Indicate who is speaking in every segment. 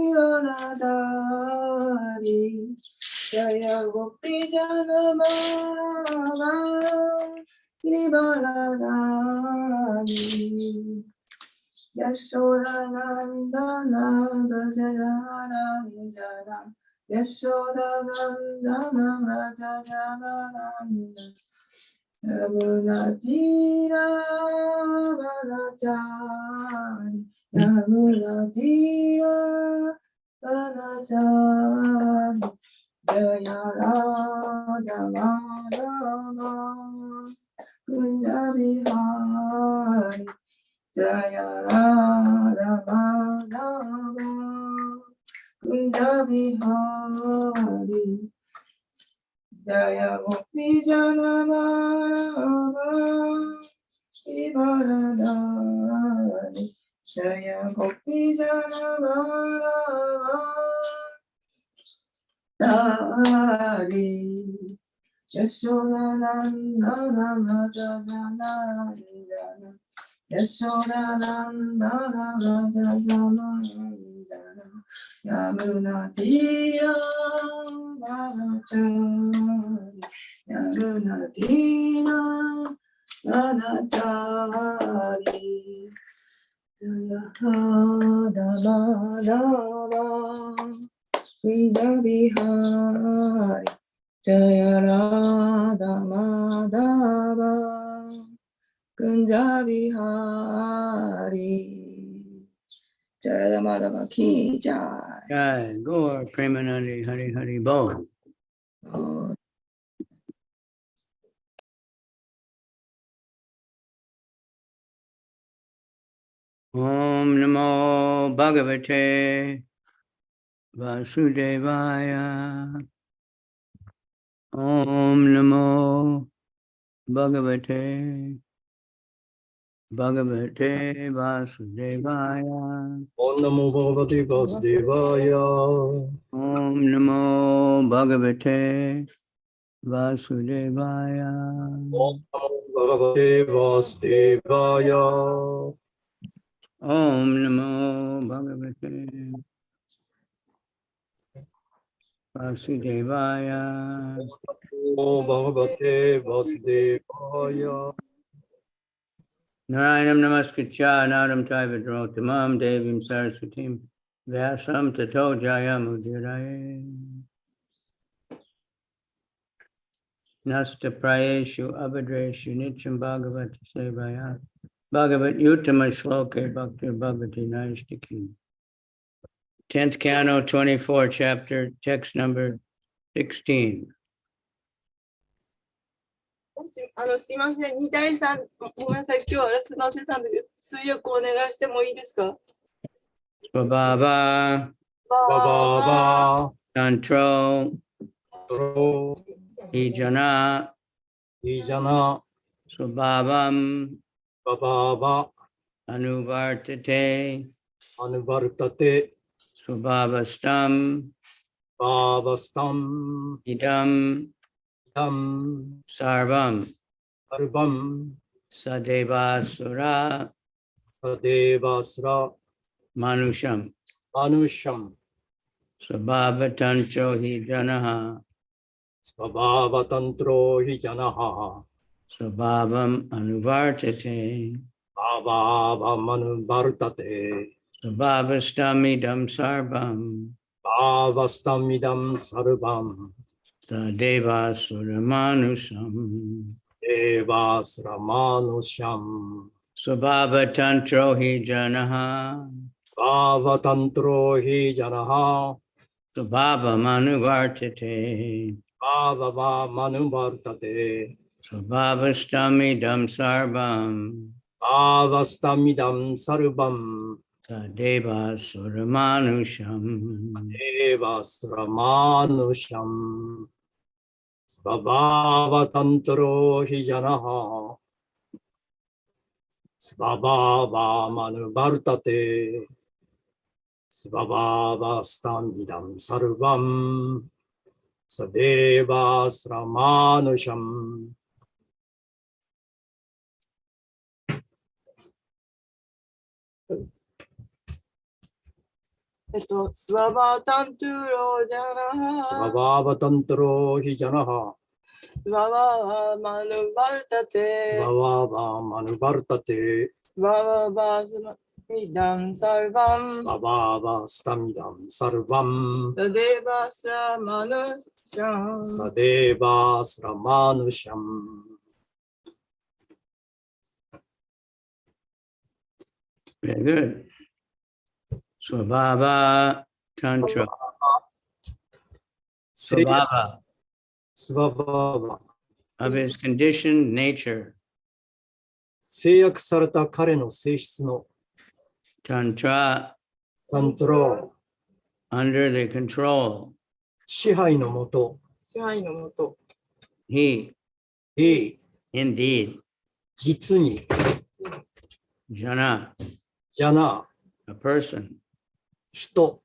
Speaker 1: Girivaradari Jaya Gopi Janamara Girivaradari Yashodanandana Rajaya Ranjana Yashodanandana Rajaya Ranjana Yamunadira Vanachari Yamunadira Vanachari Jaya Radha Madhava Kunja Vihari Jaya Radha Madhava Kunja Vihari Jaya Gopi Janamara Ibaradari Jaya Gopi Janamara Dari Yashodanandana Rajajana Yashodanandana Rajajana Yamunadira Vanachari Yamunadira Vanachari Jaya Radha Madhava Kunja Vihari Jaya Radha Madhava Kunja Vihari Jaya Radha Madhava Ki Jai.
Speaker 2: Jai Gaur Premanandi Hari Hari Bol. Om Namo Bhagavate Vasudevaya. Om Namo Bhagavate Vasudevaya.
Speaker 3: Om Namo Bhagavate Vasudevaya.
Speaker 2: Om Namo Bhagavate Vasudevaya.
Speaker 3: Om Namo Bhagavate Vasudevaya.
Speaker 2: Om Namo Bhagavate Vasudevaya.
Speaker 3: Om Bhagavate Vasudevaya.
Speaker 2: Narayanam Namaskritya Naram Chaiva Devim Saraswatim Vyasam Tato Jayam Udiraye Nasta Prayeshu Abhadreshu Nityam Bhagavati Sevaya Bhagavat Uttama Shloke Bhakti Bhagavati Naistiki 10th Canto 24 chapter text number 16.
Speaker 1: すいません、2対3、ごめんなさい、今日はすいません、通訳お願いしてもいいですか？
Speaker 2: Svabhava
Speaker 3: Bhava
Speaker 2: Tantro
Speaker 3: Tro
Speaker 2: Ijana
Speaker 3: Ijana
Speaker 2: Svabhavam
Speaker 3: Bhava
Speaker 2: Anuvartate
Speaker 3: Anuvartate
Speaker 2: Svabhavastam
Speaker 3: Bhavastam
Speaker 2: Idam
Speaker 3: Tam
Speaker 2: Sarvam
Speaker 3: Sarvam
Speaker 2: Sadevasura
Speaker 3: Sadevasra
Speaker 2: Manusham
Speaker 3: Manusham
Speaker 2: Svabhavatancho hi janaha
Speaker 3: Svabhavatantro hi janaha
Speaker 2: Svabhavam anuvartate
Speaker 3: Bhavamanubhartate
Speaker 2: Svabhavastamidam sarvam
Speaker 3: Bhavastamidam sarvam
Speaker 2: Sadevasura Manusham
Speaker 3: Devasra Manusham
Speaker 2: Svabhavatantro hi janaha
Speaker 3: Bhavatantro hi janaha
Speaker 2: Svabhavam anuvartate
Speaker 3: Bhavamanubhartate
Speaker 2: Svabhavastamidam sarvam
Speaker 3: Bhavastamidam sarvam
Speaker 2: Sadevasura Manusham
Speaker 3: Devasra Manusham Svabhavatantro hi janaha Svabhavamanubhartate Svabhavastamidam sarvam Sadevasra Manusham.
Speaker 1: スワバタントゥーロジャナ
Speaker 3: スバ
Speaker 1: ハ、
Speaker 3: バーバタントローヒジャナハ、
Speaker 1: スワバマヌバルタ
Speaker 3: ス
Speaker 1: テ、
Speaker 3: バワーバーマヌバルタテ、
Speaker 1: スワバスミダンサルバン、
Speaker 3: ババーバースタミダンサルバン、
Speaker 1: サデバスラマヌシャン。
Speaker 3: サデーバースラマヌシャン。
Speaker 2: Very good. Swabhava Tantra.
Speaker 3: ス
Speaker 2: Swabhava
Speaker 3: ババーバ
Speaker 2: of his conditioned nature.
Speaker 3: 制約された彼の性質の
Speaker 2: Tantra
Speaker 3: タントロー、
Speaker 2: under the control.
Speaker 3: 支配のもと、
Speaker 1: 支配のもと、
Speaker 2: He, indeed,
Speaker 3: 実に、
Speaker 2: jana,
Speaker 3: じゃな、
Speaker 2: a person.
Speaker 3: 人、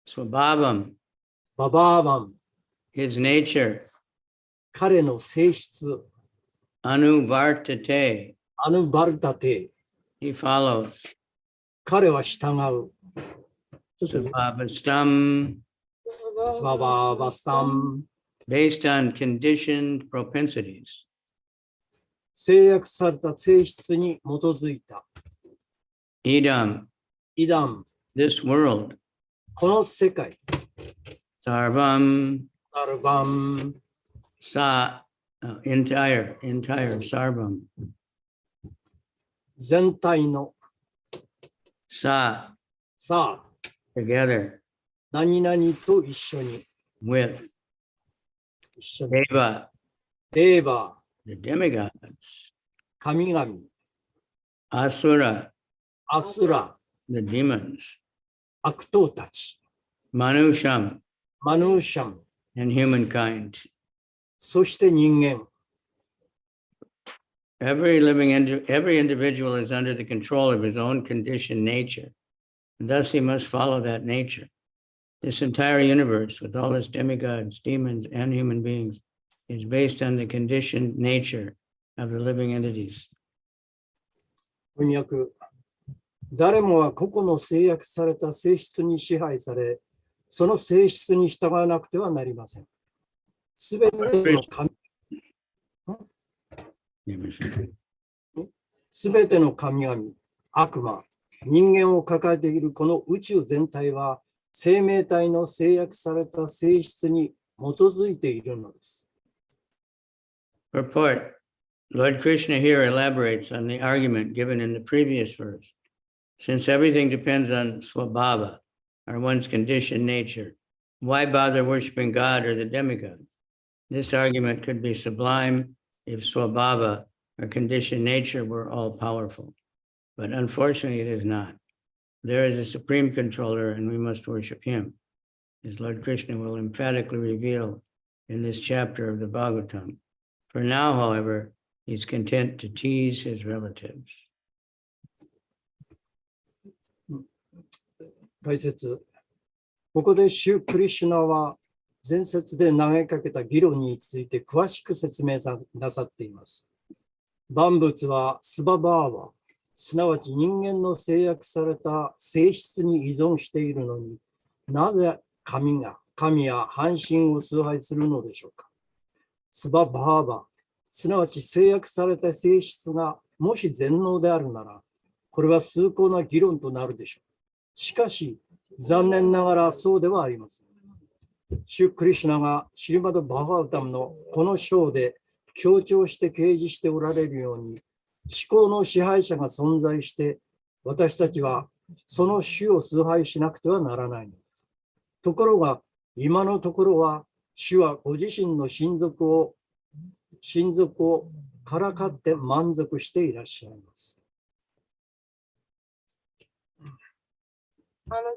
Speaker 2: Swabhavam,
Speaker 3: ババーバン、
Speaker 2: his nature.
Speaker 3: 彼の性質、
Speaker 2: Anuvartate,
Speaker 3: アヌバルタテ、
Speaker 2: he follows.
Speaker 3: 彼は従う。
Speaker 2: Swabhavastam,
Speaker 3: ババーバスタン、
Speaker 2: based on conditioned propensities.
Speaker 3: 制約された性質に基づいた。
Speaker 2: Idam,
Speaker 3: イダン、
Speaker 2: this world.
Speaker 3: この世界、
Speaker 2: Sarvam,
Speaker 3: アルバン、
Speaker 2: sa, entire sarvam.
Speaker 3: 全体の、
Speaker 2: Sa,
Speaker 3: さあ、
Speaker 2: together
Speaker 3: 何々と一緒に、
Speaker 2: with
Speaker 3: 一緒に、
Speaker 2: Deva,
Speaker 3: レーバ
Speaker 2: the demigods.
Speaker 3: ー、神々、
Speaker 2: Asura,
Speaker 3: アスラ、
Speaker 2: the demons.
Speaker 3: 悪党たち、
Speaker 2: Manusham,
Speaker 3: マヌーシャン、
Speaker 2: and humankind.
Speaker 3: そして人間。
Speaker 2: Every individual is under the control of his own conditioned nature. And thus he must follow that nature. This entire universe, with all its demigods, demons, and human beings, is based on the conditioned nature of the living entities.
Speaker 3: 翻訳。誰もが個々の制約された性質に支配され、その性質に従わなくてはなりません。すべての神、すべての神々、悪魔、人間を抱えているこの宇宙全体は、生命体の制約された性質に基づいているのです。
Speaker 2: Purport. Lord Krishna here elaborates on the argument given in the previous verse. Since everything depends on swabhava, or one's conditioned nature, why bother worshiping God or the demigods? This argument could be sublime if swabhava, or conditioned nature, were all powerful. But unfortunately, it is not. There is a supreme controller, and we must worship him, as Lord Krishna will emphatically reveal in this chapter of the Bhagavatam. For now, however, he's content to tease his relatives.
Speaker 3: 解説。ここでシュー・クリシュナは前節で投げかけた議論について詳しく説明なさっています。万物はスババーワ、すなわち人間の制約された性質に依存しているのに、なぜ神や半身を崇拝するのでしょうか。スババーバ、すなわち制約された性質がもし全能であるなら、これは崇高な議論となるでしょう。しかし、残念ながらそうではありません。シュー・クリシュナがシリマド・バハウタムのこの章で強調して掲示しておられるように、思考の支配者が存在して、私たちはその主を崇拝しなくてはならないのです。ところが、今のところは、主はご自身の親族をからかって満足していらっしゃいます。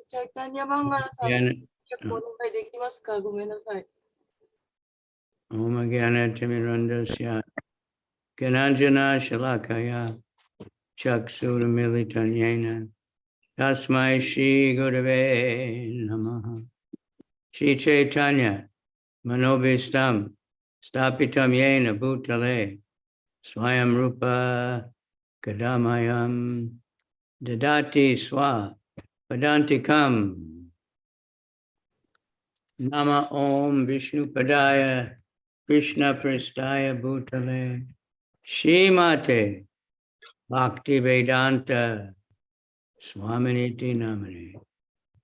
Speaker 1: チャイタニアバンガラさん、結構お願いできますか？ごめんなさい。
Speaker 2: Om Gyana Timirandasya Gananjana Shalakaya Chaksura Militanyena Tasmai Shri Gurave Namaha Shri Chaitanya Manobhistam Stapitam Yena Bhutale Swayam Rupa Kadamayam Dadati Swa Padantikam. Nama Om Vishnu Padaya Krishna Pristaya Bhutale Shrimate Bhakti Vedanta Swaminiti Namane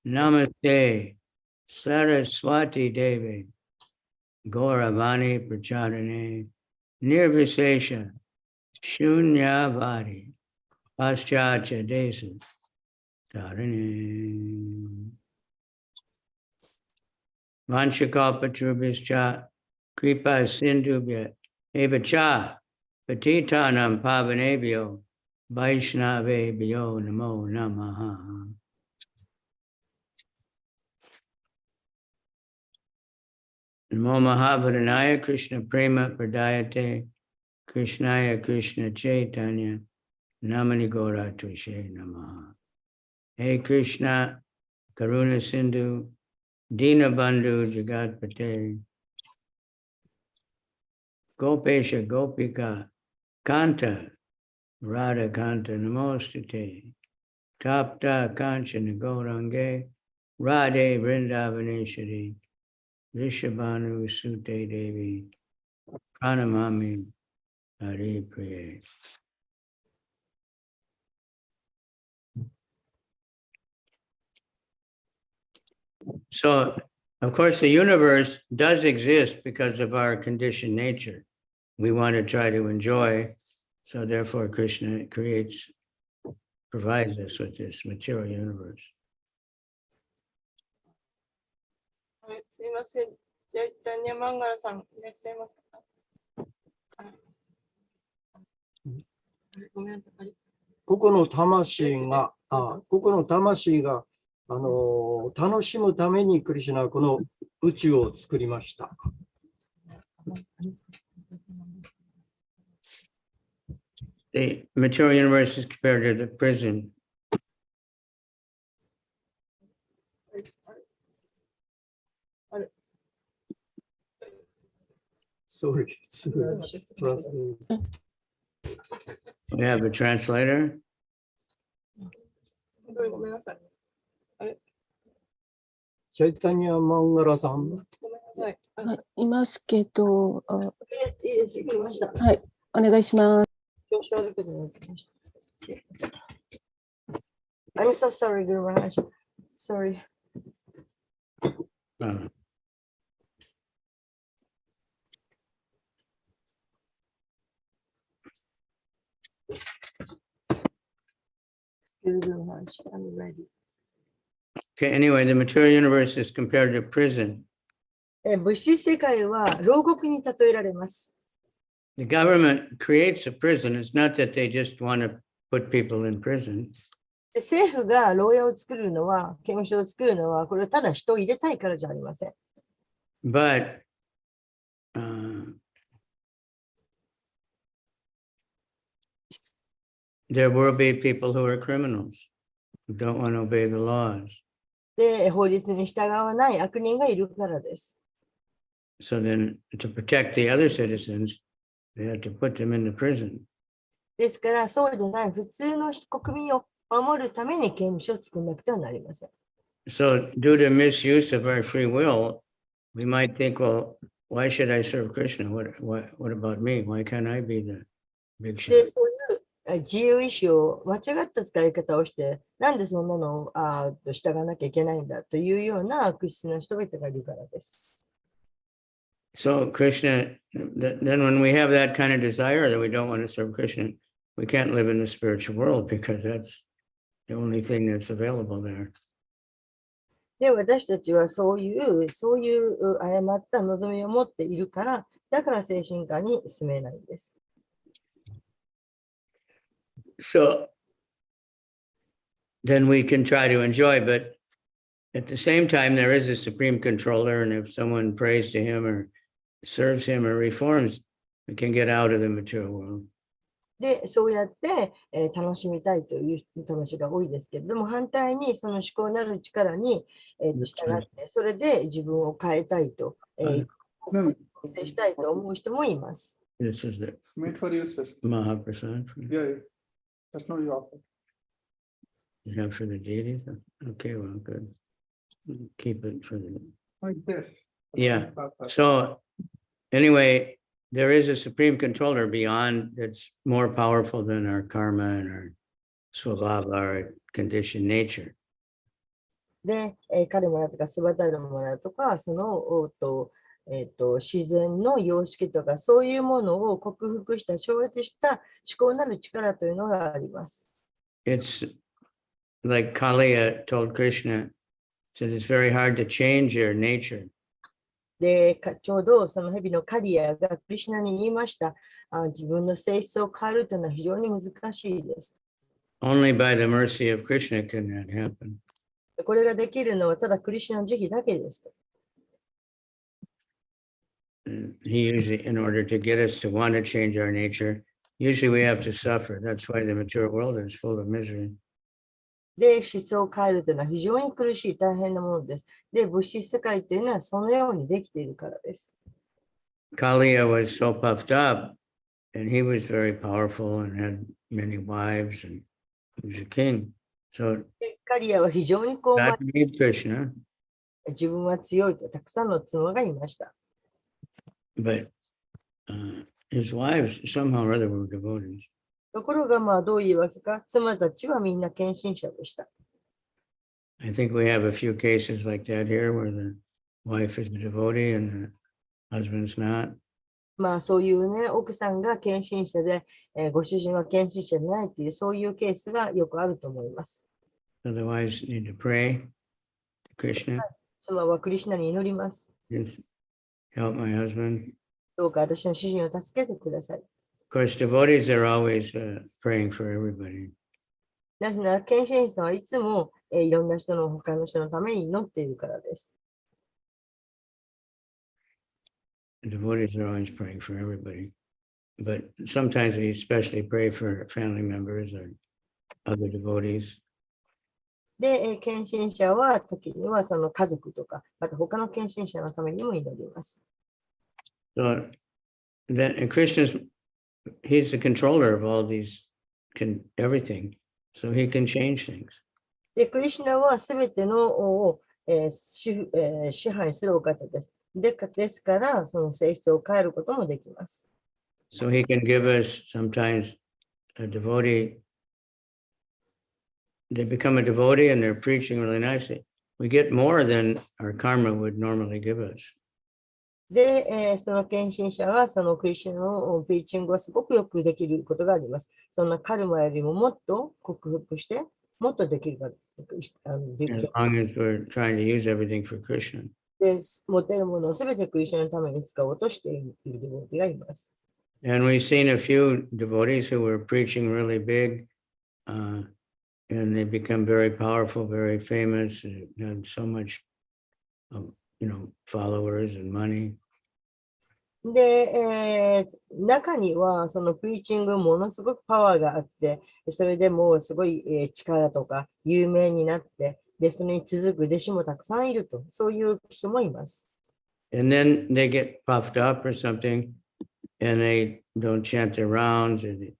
Speaker 2: Namaste Saraswati Devi Gauravani Pracharane Nirvisesha Shunyavadi Paschatya Desa Tarane Vanchakalpatrubhischa Kripa Sindhubhya Evacha Patitanam Pavanebhyo Vaishnavebhyo Namo Namaha. Namo Mahavadhanaya Krishna Prema Pradayate Krishnaya Krishna Chaitanya Namani Gora Tushe Namaha. Hey Krishna Karuna Sindhu Dinabandhu Jagatpate Gopesha Gopika Kanta Radha Kanta Namostate Tapta Kanchana Gaurange Radhe Vrindavaneshwari Vishabhanu Sute Devi Pranamami Hari Priya. So, of course, the universe does exist because of our conditioned nature. We want to try to enjoy, so therefore Krishna provides us with this material universe.
Speaker 1: はい、すいません。チャイタニャマンガラさん、いらっしゃいますか？ごめんなさい。
Speaker 3: ここの魂が、楽しむためにクリシュナはこの宇宙を作りました。
Speaker 2: The material universe is compared to the prison.
Speaker 3: Sorry.
Speaker 2: We have a translator.
Speaker 1: ごめんなさい。
Speaker 3: チャイタニアマンガラさん。
Speaker 1: ごめんなさい。
Speaker 4: はい、いますけど、
Speaker 1: いいです。来ました。
Speaker 4: はい、お願いします。
Speaker 1: 調子悪くなってました。I'm so sorry, Guru Maharaj. Sorry. Guru Maharaj, I'm ready.
Speaker 2: Okay, anyway, the material universe is compared to prison.
Speaker 1: 物質世界は牢獄に例えられます。
Speaker 2: The government creates a prison. It's not that they just want to put people in prison.
Speaker 1: 政府が牢屋を作るのは、刑務所を作るのは、これはただ人を入れたいからじゃありません。
Speaker 2: But there will be people who are criminals who don't want to obey the laws.
Speaker 1: で、法律に従わない悪人がいるからです。
Speaker 2: So then, to protect the other citizens, they have to put them in the prison.
Speaker 1: ですから、そうでない普通の国民を守るために刑務所を作らなくてはなりません。
Speaker 2: So, due to misuse of our free will, we might think, well, why should I serve Krishna? What about me? Why can't I be the big shot?
Speaker 1: で、そういう自由意志を間違った使い方をして、なんでそんなのを従わなきゃいけないんだというような悪質な人々がいるからです。
Speaker 2: So Krishna, then when we have that kind of desire that we don't want to serve Krishna, we can't live in the spiritual world because that's the only thing that's available there.
Speaker 1: で、私たちはそういう誤った望みを持っているから、だから精神科に住めないんです。
Speaker 2: So then we can try to enjoy, but at the same time, there is a supreme controller, and if someone prays to him or serves him or reforms, we can get out of the material world.
Speaker 1: で、そうやって、楽しみたいという魂が多いですけれども、反対にその思考なる力に、従って、それで自分を変えたいと、接したいと思う人もいます。
Speaker 2: This is the
Speaker 5: Made for you, special.
Speaker 2: Mahaprasad.
Speaker 5: Yeah, yeah. That's not your offer.
Speaker 2: Is that for the deities? Okay, well, good. Keep it for the.
Speaker 5: Like this.
Speaker 2: Yeah. So anyway, there is a supreme controller beyond that's more powerful than our karma and our swabhava, our conditioned nature.
Speaker 1: で、カルマだとかスバタルマだとか、その自然の様式とか、そういうものを克服した、超越した思考なる力というのがあります。
Speaker 2: It's like Kaliya told Krishna, said it's very hard to change your nature.
Speaker 1: で、ちょうどその蛇のカリアがクリシュナに言いました。自分の性質を変えるというのは非常に難しいです。
Speaker 2: Only by the mercy of Krishna can that happen.
Speaker 1: これができるのはただクリシュナの慈悲だけです。
Speaker 2: He usually, in order to get us to want to change our nature, usually we have to suffer. That's why the material world is full of misery.
Speaker 1: で、質を変えるというのは非常に苦しい、大変なものです。で、物質世界というのはそのようにできているからです。
Speaker 2: Kaliya was so puffed up, and he was very powerful and had many wives, and he was a king. So
Speaker 1: でカリアは非常に高
Speaker 2: God
Speaker 1: 慢、
Speaker 2: made Krishna,
Speaker 1: 自分は強いとたくさんの妻がいました。
Speaker 2: but his wives somehow or other were devotees.
Speaker 1: ところが、まあ、どういうわけか、妻たちはみんな献身者でした。
Speaker 2: I think we have a few cases like that here where the wife is a devotee and the husband's not.
Speaker 1: まあ、そういうね、奥さんが献身者で、ご主人は献身者でないという、そういうケースがよくあると思います。
Speaker 2: So the wives need to pray to Krishna.
Speaker 1: 妻はクリシュナに祈ります。
Speaker 2: Just help my husband.
Speaker 1: どうか私の主人を助けてください。
Speaker 2: Of course, devotees are always praying for everybody.
Speaker 1: なぜなら、献身者はいつも、いろんな人の他の人のために祈っているからです。
Speaker 2: Devotees are always praying for everybody. But sometimes we especially pray for family members or other devotees.
Speaker 1: で、献身者は時にはその家族とか、また他の献身者のためにも祈ります。
Speaker 2: So that and Krishna's, he's the controller of all these, everything. So he can change things.
Speaker 1: で、クリシュナはすべてのを、支配するお方です。ですから、その性質を変えることもできます。
Speaker 2: So he can give us sometimes a devotee. They become a devotee and they're preaching really nicely. We get more than our karma would normally give us.
Speaker 1: で、その献身者はそのクリシュナのピーチングはすごくよくできることがあります。そんなカルマよりももっと克服して、もっとできるから。
Speaker 2: As long as we're trying to use everything for Krishna.
Speaker 1: で、持てるものをすべてクリシュナのために使おうとしているデボティがいます。
Speaker 2: And we've seen a few devotees who were preaching really big, and they become very powerful, very famous, and had so much, followers and money.
Speaker 1: で、中にはそのプリーチングものすごくパワーがあって、それでもうすごい力とか有名になって、で、それに続く弟子もたくさんいると、そういう人もいます。
Speaker 2: And then they get puffed up or something, and they don't chant their rounds, and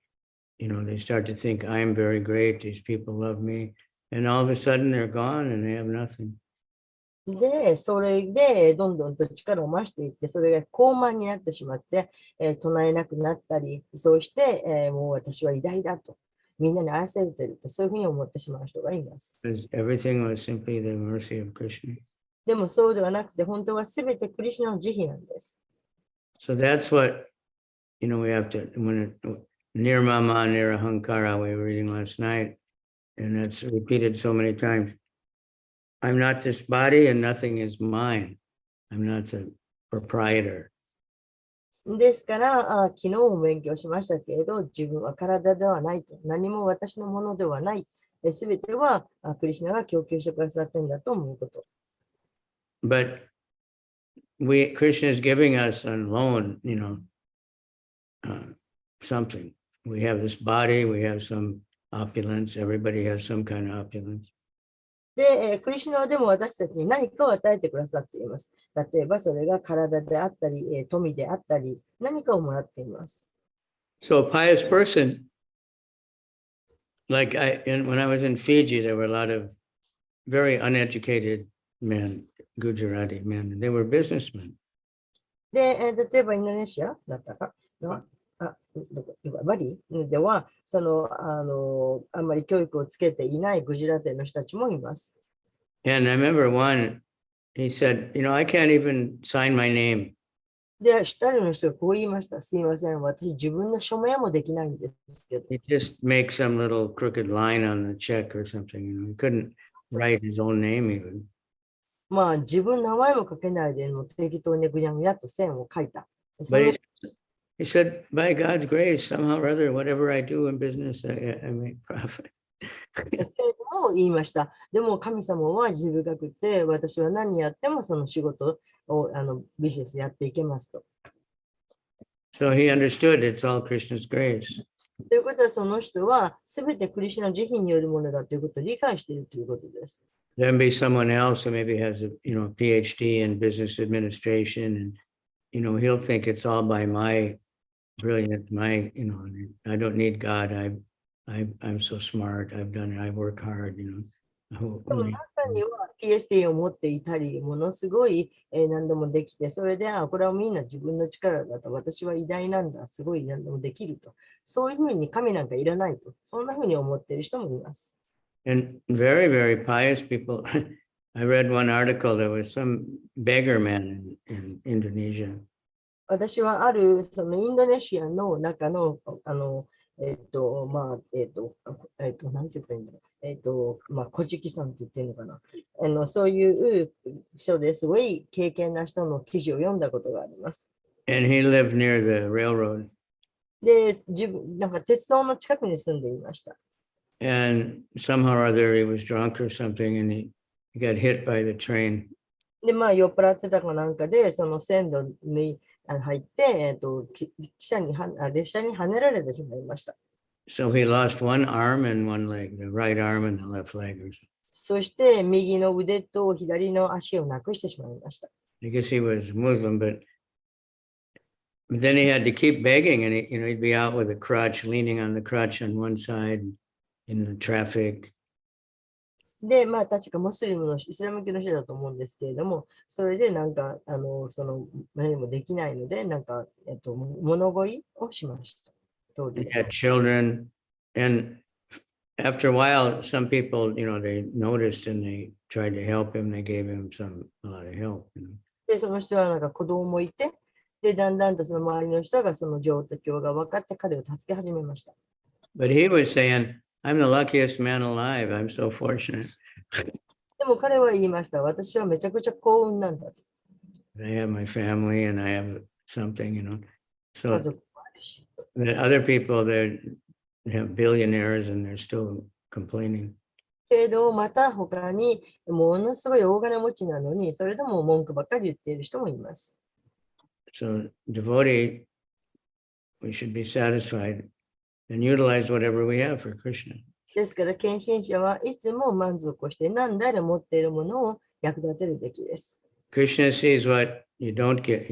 Speaker 2: they start to think, I'm very great, these people love me, and all of a sudden they're gone and they have nothing.
Speaker 1: で、それでどんどんと力を増していって、それが高慢になってしまって、唱えなくなったり、そうして、もう私は偉大だと、みんなに愛されていると、そういうふうに思ってしまう人がいます。
Speaker 2: Everything was simply the mercy of Krishna.
Speaker 1: でもそうではなくて、本当はすべてクリシュナの慈悲なんです。
Speaker 2: So that's what, we have to, Nirmama Nirahankara, we were reading last night, and that's repeated so many times. I'm not this body and nothing is mine. I'm not the proprietor.
Speaker 1: ですから、昨日も勉強しましたけれど、自分は体ではないと、何も私のものではない。すべてはクリシュナが供給してくださっているんだと思うこと。
Speaker 2: But Krishna is giving us on loan, something. We have this body, we have some opulence, everybody has some kind of opulence.
Speaker 1: で、クリシュナはでも私たちに何かを与えてくださっています。例えばそれが体であったり、富であったり、何かをもらっています。
Speaker 2: So a pious person like when I was in Fiji, there were a lot of very uneducated men, Gujarati men, and they were businessmen.
Speaker 1: で、例えばインドネシアだったかの、バリでは、あんまり教育をつけていないグジラテの人たちもいます。
Speaker 2: And I remember one, he said, I can't even sign my name.
Speaker 1: で、一人の人がこう言いました。すいません、私自分の署名もできないんですけど。
Speaker 2: He just makes some little crooked line on the check or something. He couldn't write his own name even.
Speaker 1: まあ、自分の名前も書けないで、もう適当にぐにゃぐにゃっと線を書いた。
Speaker 2: But he said, by God's grace, somehow or other, whatever I do in business, I make profit.
Speaker 1: も言いました。でも神様は自分がくって、私は何やってもその仕事をビジネスやっていけますと。
Speaker 2: So he understood it's all Krishna's grace.
Speaker 1: ということは、その人はすべてクリシュナの慈悲によるものだということを理解しているということです。
Speaker 2: There may be someone else who maybe has a PhD in business administration, and he'll think it's all by my brilliant, I don't need God. I'm so smart. I've done it. I work hard.
Speaker 1: でも中には PhD を持っていたり、ものすごい何でもできて、それで、これはみんな自分の力だと、私は偉大なんだ、すごい何でもできると。そういうふうに神なんかいらないと。そんなふうに思っている人もいます。
Speaker 2: And very, very pious people. I read one article. There was some beggar man in Indonesia.
Speaker 1: 私はあるそのインドネシアの中の、なんて言ったらいいんだろう。古事記さんって言ってるのかな。そういう人ですごい経験な人の記事を読んだことがあります。
Speaker 2: And he lived near the railroad.
Speaker 1: で、なんか鉄道の近くに住んでいました。
Speaker 2: And somehow or other he was drunk or something, and he got hit by the train.
Speaker 1: で、酔っ払ってたかなんかで、その線路に入って、列車にはねられてしまいました。
Speaker 2: So he lost one arm and one leg, the right arm and the left leg.
Speaker 1: そして、右の腕と左の足をなくしてしまいました。
Speaker 2: I guess he was Muslim, but then he had to keep begging, and he'd be out with a crutch, leaning on the crutch on one side in the traffic.
Speaker 1: で、確かムスリムのイスラム教の人だと思うんですけれども、それでなんか、何もできないので、なんか、物乞いをしました。
Speaker 2: He had children, and after a while, some people, they noticed and they tried to help him. They gave him a lot of help.
Speaker 1: で、その人はなんか子供もいて、で、だんだんとその周りの人がその状況が分かって彼を助け始めました。
Speaker 2: But he was saying, I'm the luckiest man alive. I'm so fortunate.
Speaker 1: でも彼は言いました。私はめちゃくちゃ幸運なんだと。
Speaker 2: I have my family and I have something,
Speaker 1: 家
Speaker 2: So
Speaker 1: 族もあるし。
Speaker 2: the other people, they have billionaires and they're still complaining.
Speaker 1: けど、また他にものすごい大金持ちなのに、それでも文句ばっかり言っている人もいます。
Speaker 2: So devotee, we should be satisfied and utilize whatever we have for Krishna.
Speaker 1: ですから、献身者はいつも満足をして何であれ持っているものを役立てるべきです。
Speaker 2: Krishna sees what you don't get.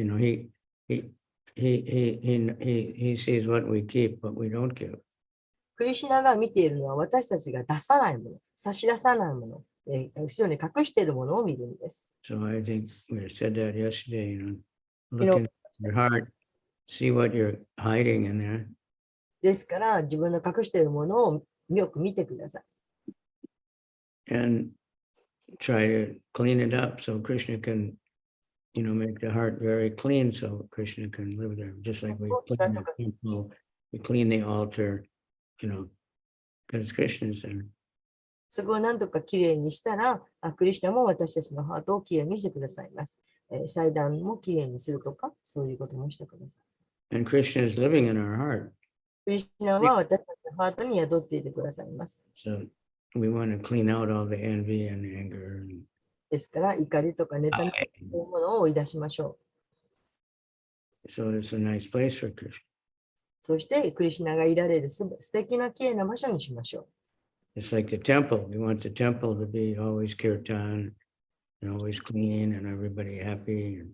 Speaker 2: He sees what we keep, what we don't give.
Speaker 1: クリシュナが見ているのは私たちが出さないもの、差し出さないもの、後ろに隠しているものを見るんです。
Speaker 2: So I think we said that yesterday, look at your heart, see what you're hiding in there.
Speaker 1: ですから、自分の隠しているものをよく見てください。
Speaker 2: And try to clean it up so Krishna can, make the heart very clean so Krishna can live there. Just like we clean the temple, we clean the altar, because Krishna is there.
Speaker 1: そこを何とかきれいにしたら、クリシュナも私たちのハートをきれいにしてくださいます。祭壇もきれいにするとか、そういうこともしてください。
Speaker 2: And Krishna is living in our heart.
Speaker 1: クリシュナは私たちのハートに宿っていてくださいます。
Speaker 2: So we want to clean out all the envy and anger.
Speaker 1: ですから、怒りとか妬みというものを追い出しましょう。
Speaker 2: So it's a nice place for Krishna.
Speaker 1: そして、クリシュナがいられる素敵なきれいな場所にしましょう。
Speaker 2: It's like the temple. We want the temple to be always kirtan and always clean and everybody happy.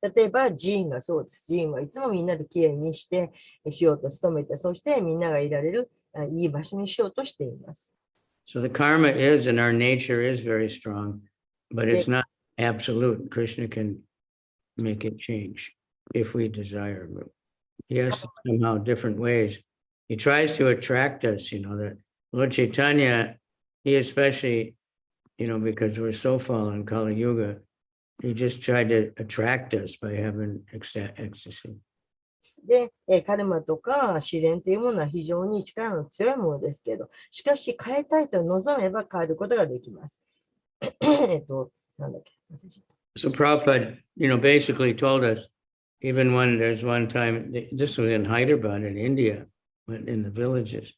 Speaker 1: 例えば、寺院がそうです。寺院はいつもみんなできれいにしてしようと努めて、そしてみんながいられるいい場所にしようとしています。
Speaker 2: So the karma is, and our nature is very strong, but it's
Speaker 1: Yeah.
Speaker 2: not absolute. Krishna can make it change if we desire. But he has to somehow different ways. He tries to attract us, that Lord Chaitanya, he especially, because we're so fallen in Kali Yuga, he just tried to attract us by having ecstasy.
Speaker 1: で、カルマとか自然というものは非常に力の強いものですけど、しかし変えたいと望めば変えることができます。なんだっけ、忘れちゃった。
Speaker 2: So Prabhupada, basically told us, even when there's one time, this was in Hyderabad in India, in the villages.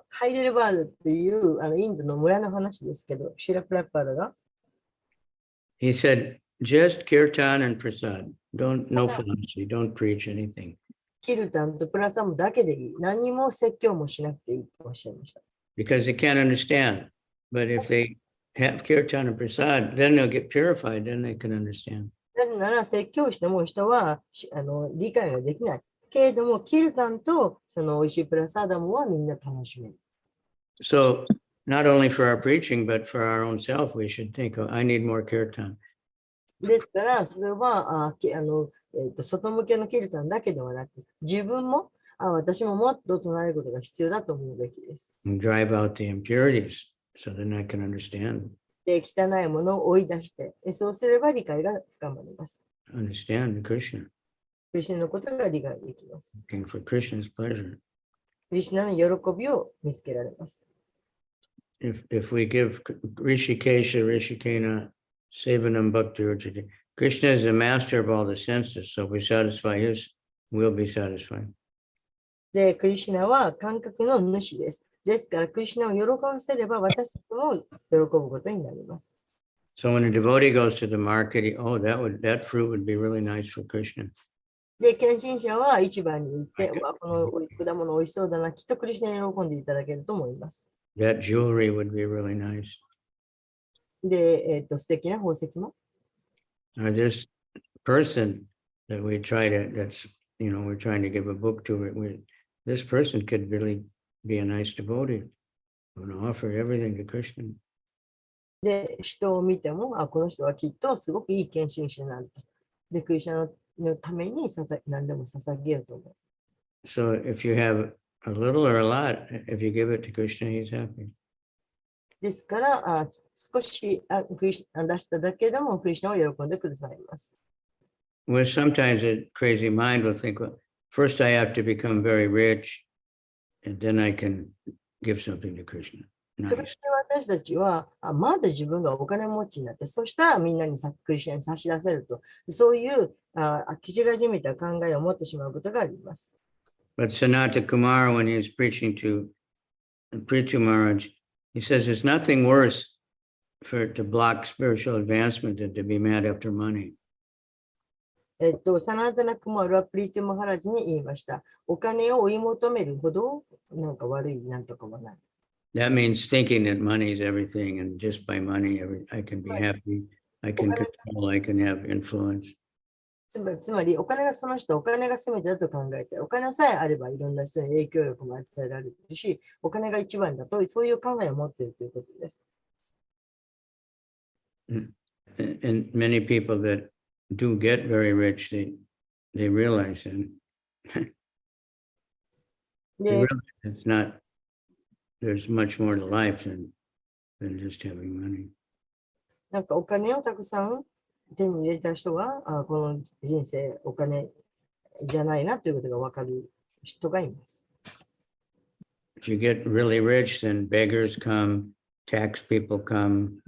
Speaker 1: ハイデルバーグっていうインドの村の話ですけど、シュラプラッパーダが、
Speaker 2: He said, just kirtan and prasad. No philosophy, don't preach anything.
Speaker 1: キルタンとプラサムだけでいい。何も説教もしなくていいとおっしゃいました。
Speaker 2: Because they can't understand. But if they have kirtan and prasad, then they'll get purified, then they can understand.
Speaker 1: なぜなら説教しても人は理解ができない。けれども、キルタンとその美味しいプラサダムはみんな楽しめる。
Speaker 2: So not only for our preaching, but for our own self, we should think, I need more kirtan.
Speaker 1: ですから、それは外向けのキルタンだけではなく、自分も私ももっと唱えることが必要だと思うべきです。
Speaker 2: And drive out the impurities so then I can understand.
Speaker 1: で、汚いものを追い出して、そうすれば理解が深まります。
Speaker 2: Understand Krishna.
Speaker 1: クリシュナのことが理解できます。
Speaker 2: Looking for Krishna's pleasure.
Speaker 1: クリシュナの喜びを見つけられます。
Speaker 2: If we give Rishikesha, Rishikena, Sevanam Bhakti Urjati, Krishna is the master of all the senses, so if we satisfy his, we'll be satisfied.
Speaker 1: で、クリシュナは感覚の主です。ですから、クリシュナを喜ばせれば、私たちも喜ぶことになります。
Speaker 2: So when a devotee goes to the market, that fruit would be really nice for Krishna.
Speaker 1: で、献身者は市場に行って、この果物美味しそうだな、きっとクリシュナに喜んでいただけると思います。
Speaker 2: That jewelry would be really nice.
Speaker 1: で、素敵な宝石も。
Speaker 2: Or this person that we try to, we're trying to give a book to, this person could really be a nice devotee and offer everything to Krishna.
Speaker 1: で、人を見ても、この人はきっとすごくいい献身者なんだ。で、クリシュナのために何でも捧げようと思う。
Speaker 2: So if you have a little or a lot, if you give it to Krishna, he's happy.
Speaker 1: ですから、少しクリシュナ出しただけでもクリシュナを喜んでくださいます。
Speaker 2: Well, sometimes a crazy mind will think, well, first I have to become very rich, and then I can give something to Krishna.
Speaker 1: それで
Speaker 2: Nice.
Speaker 1: 私たちは、まず自分がお金持ちになって、そしたらみんなにクリシュナに差し出せると、そういう気がじめた考えを持ってしまうことがあります。
Speaker 2: But Sanata Kumara, when he was preaching to Prithu Maharaj, he says there's nothing worse to block spiritual advancement than to be mad after money.
Speaker 1: サナータナクマルはプリティマハラジに言いました。お金を追い求めるほどなんか悪いなんとかはない。
Speaker 2: That means thinking that money is everything, and just by money, I can be happy, I can control, I can have influence.
Speaker 1: つまりお金が全てだと考えて、お金さえあればいろんな人に影響力も与えられるし、お金が一番だと、そういう考えを持っているということです。
Speaker 2: And many people that do get very rich, they realize it. They realize it's not, there's much more to life than just having money.
Speaker 1: なんかお金をたくさん手に入れた人は、この人生お金じゃないなということが分かる人がいます。
Speaker 2: If you get really rich, then beggars come, tax people come.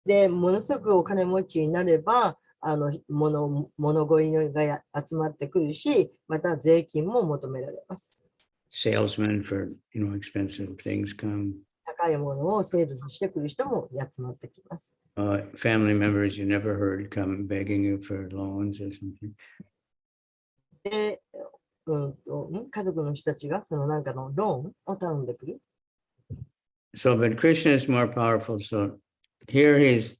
Speaker 1: で、ものすごくお金持ちになれば、物乞いのが集まってくるし、また税金も求められます。
Speaker 2: Salesmen for, expensive things come.
Speaker 1: 高いものをセールスしてくる人も集まってきます。
Speaker 2: Family members you never heard come begging you for loans or something.
Speaker 1: で、家族の人たちがそのなんかのローンを頼んでくる。
Speaker 2: So, but Krishna is more powerful. So here he's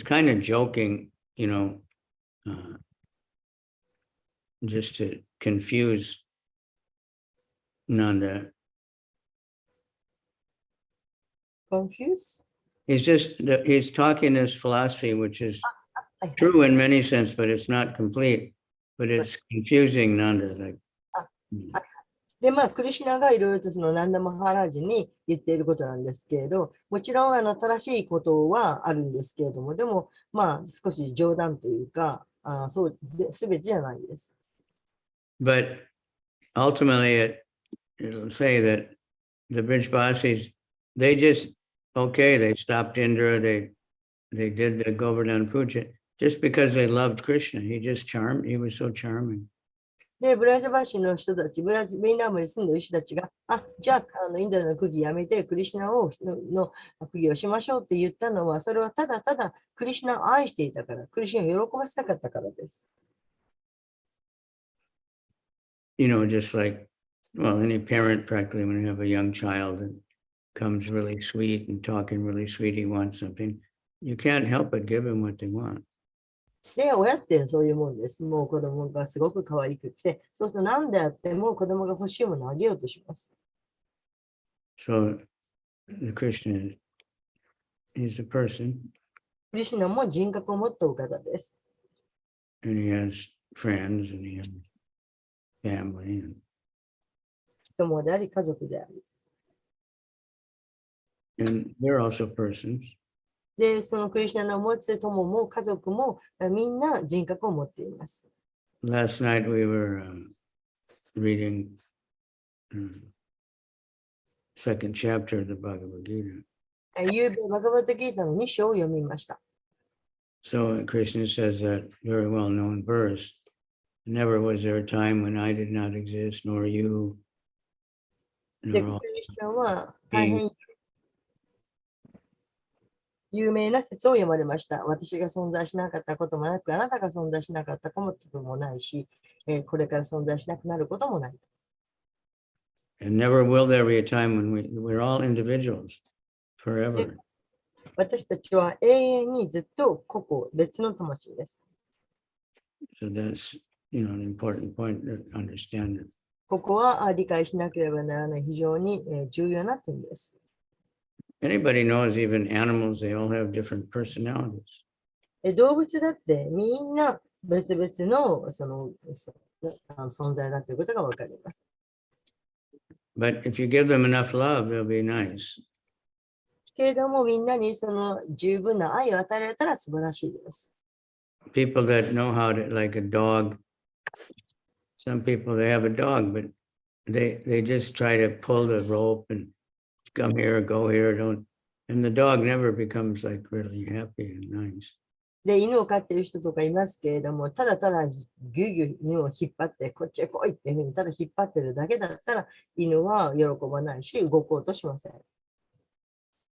Speaker 2: kind of joking, just to confuse Nanda.
Speaker 1: confused?
Speaker 2: He's talking this philosophy, which is
Speaker 1: はいはい
Speaker 2: true in many sense, but it's not complete. But it's confusing Nanda. Like,
Speaker 1: で、まあ、クリシュナがいろいろとそのナンダ・マハラージに言っていることなんですけれど、もちろん正しいことはあるんですけれども、でも、まあ、少し冗談というか、そうすべてじゃないです。
Speaker 2: but ultimately, it'll say that the Brijbasis, they just they stopped Indra, they did the Govardhan Puja just because they loved Krishna. He was so charming.
Speaker 1: で、ブラジャバシの人たち、ウィンダームに住んでいる人たちが、じゃあ、インドの釘やめて、クリシュナの釘をしましょうって言ったのは、それはただただクリシュナを愛していたから、クリシュナを喜ばせたかったからです。
Speaker 2: Just like, well, any parent practically when you have a young child and comes really sweet and talking really sweet, he wants something. You can't help but give him what they want.
Speaker 1: で、親ってそういうもんです。もう子供がすごく可愛くて、そうすると何であっても子供が欲しいものをあげようとします。
Speaker 2: So the Krishna, he's a person.
Speaker 1: クリシュナも人格を持ったお方です。
Speaker 2: And he has friends and he has family.
Speaker 1: 友であり、家族であり。
Speaker 2: And they're also persons.
Speaker 1: で、そのクリシュナの持つ友も家族もみんな人格を持っています。
Speaker 2: Last night we were reading second chapter of the Bhagavad Gita.
Speaker 1: ゆうべバガバッドギータの2章を読みました。
Speaker 2: So Krishna says that very well-known verse, never was there a time when I did not exist, nor you,
Speaker 1: で、
Speaker 2: nor
Speaker 1: ク
Speaker 2: all
Speaker 1: リシュナは大変有名な説を読まれました。私が存在しなかったこともなく、あなたが存在しなかったこともないし、これから存在しなくなることもない。
Speaker 2: And never will there be a time when we're all individuals forever.
Speaker 1: 私たちは永遠にずっと個々別の魂です。
Speaker 2: So that's, an important point to understand it.
Speaker 1: ここは理解しなければならない非常に重要な点です。
Speaker 2: Anybody knows, even animals, they all have different personalities.
Speaker 1: 動物だってみんな別々の存在だということがわかります。
Speaker 2: But if you give them enough love, they'll be nice.
Speaker 1: けれどもみんなにその十分な愛を与えられたら素晴らしいです。
Speaker 2: People that know how to, like a dog, some people, they have a dog, but they just try to pull the rope and come here, go here, and the dog never becomes like really happy and nice.
Speaker 1: で、犬を飼っている人とかいますけれども、ただただぎゅうぎゅう犬を引っ張って、こっちへ来いっていうふうにただ引っ張ってるだけだったら、犬は喜ばないし、動こうとしません。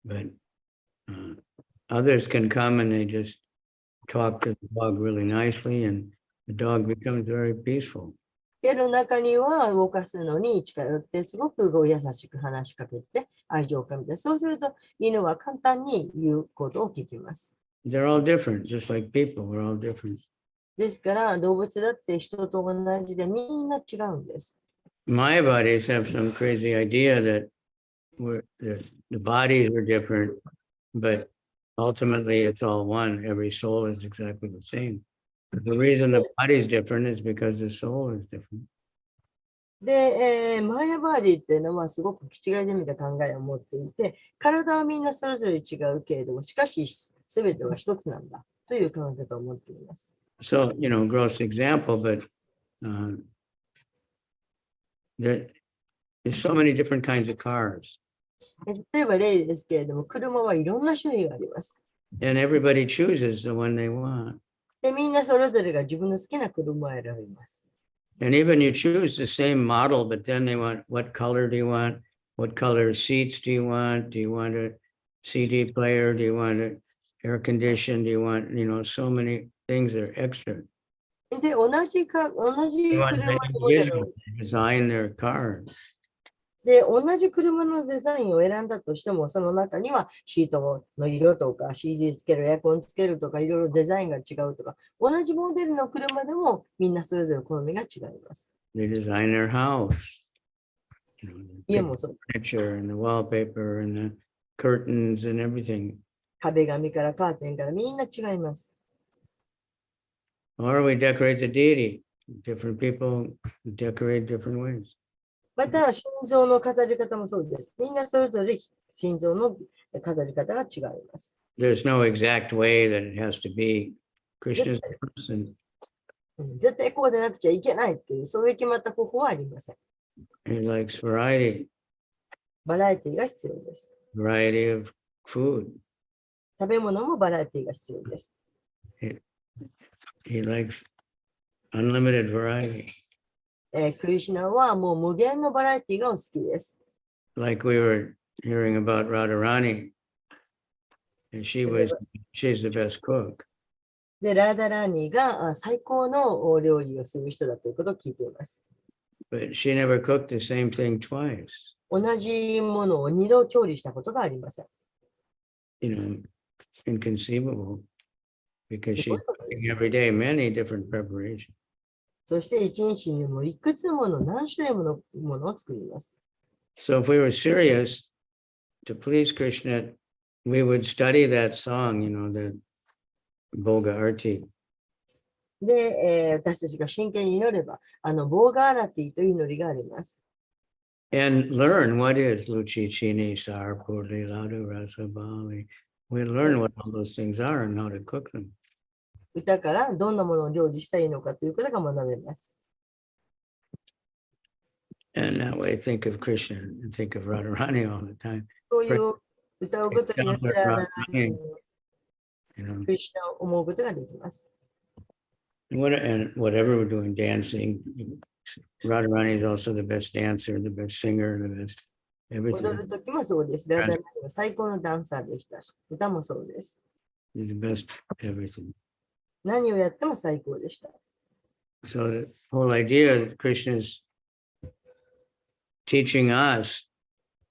Speaker 2: But others can come and they just talk to the dog really nicely, and the dog becomes very peaceful.
Speaker 1: けど中には動かすのに近寄って、すごく優しく話しかけて、愛情をかけて、そうすると犬は簡単に言うことを聞きます。
Speaker 2: They're all different, just like people, we're all different.
Speaker 1: ですから動物だって人と同じでみんな違うんです。
Speaker 2: Mayavadis have some crazy idea that the bodies are different, but ultimately it's all one. Every soul is exactly the same. The reason the body is different is because the soul is different.
Speaker 1: で、マヤバーディっていうのはすごく気違いで見た考えを持っていて、体はみんなそれぞれ違うけれども、しかし全ては一つなんだという考え方を持っています。
Speaker 2: So, gross example, but there's so many different kinds of cars.
Speaker 1: 例えば例ですけれども、車はいろんな種類があります。
Speaker 2: And everybody chooses the one they want.
Speaker 1: で、みんなそれぞれが自分の好きな車を選びます。
Speaker 2: And even you choose the same model, but then they want, what color do you want? What color seats do you want? Do you want a CD player? Do you want an air condition? Do you want, so many things that are extra.
Speaker 1: で、同じ
Speaker 2: They want
Speaker 1: 車
Speaker 2: the
Speaker 1: のモデル
Speaker 2: individual
Speaker 1: を
Speaker 2: to design their cars.
Speaker 1: で、同じ車のデザインを選んだとしても、その中にはシートの色とか CD つける、エアコンつけるとか、いろいろデザインが違うとか、同じモデルの車でもみんなそれぞれ好みが違います。
Speaker 2: They design their house. You know, the
Speaker 1: 家もそう。
Speaker 2: picture and the wallpaper and the curtains and everything.
Speaker 1: 壁紙からカーテンからみんな違います。
Speaker 2: Or we decorate the deity. Different people decorate different ways.
Speaker 1: また、心臓の飾り方もそうです。みんなそれぞれ心臓の飾り方が違います。
Speaker 2: There's no exact way that it has to be. Krishna's a person.
Speaker 1: 絶対こうでなくちゃいけないっていう、そういう決まった方法はありません。
Speaker 2: He likes variety,
Speaker 1: バラエティが必要です。
Speaker 2: variety of food.
Speaker 1: 食べ物もバラエティが必要です。
Speaker 2: He likes unlimited variety.
Speaker 1: クリシュナはもう無限のバラエティがお好きです。
Speaker 2: Like we were hearing about Radharani, and she's the best cook.
Speaker 1: で、ラーダラーニーが最高のお料理をする人だということを聞いています。
Speaker 2: But she never cooked the same thing twice.
Speaker 1: 同じものを2度調理したことがありません。
Speaker 2: You know, inconceivable because
Speaker 1: すご
Speaker 2: she's
Speaker 1: いことで
Speaker 2: cooking
Speaker 1: す。
Speaker 2: every day many different preparations.
Speaker 1: そして一日にもいくつもの何種類ものものを作ります。
Speaker 2: So if we were serious to please Krishna, we would study that song, the Bhoga Arti.
Speaker 1: で、私たちが真剣に祈れば、ボーガーラティという祈りがあります。
Speaker 2: And learn what is Luchi Chini Sar Purli Ladu Rasa Bali. We learn what all those things are and how to cook them.
Speaker 1: 歌からどんなものを料理したらいいのかということが学べます。
Speaker 2: And that way think of Krishna and think of Radharani all the time.
Speaker 1: そういう歌うことによってラーダラーニー
Speaker 2: You know,
Speaker 1: クリシュナを思うことができます。
Speaker 2: and whatever we're doing, dancing, Radharani is also the best dancer, the best singer, the best
Speaker 1: 踊
Speaker 2: everything.
Speaker 1: るときもそうです。ラーダラーニーは最高のダンサーでしたし、歌もそうです。
Speaker 2: He's the best everything.
Speaker 1: 何をやっても最高でした。
Speaker 2: So the whole idea that Krishna is teaching us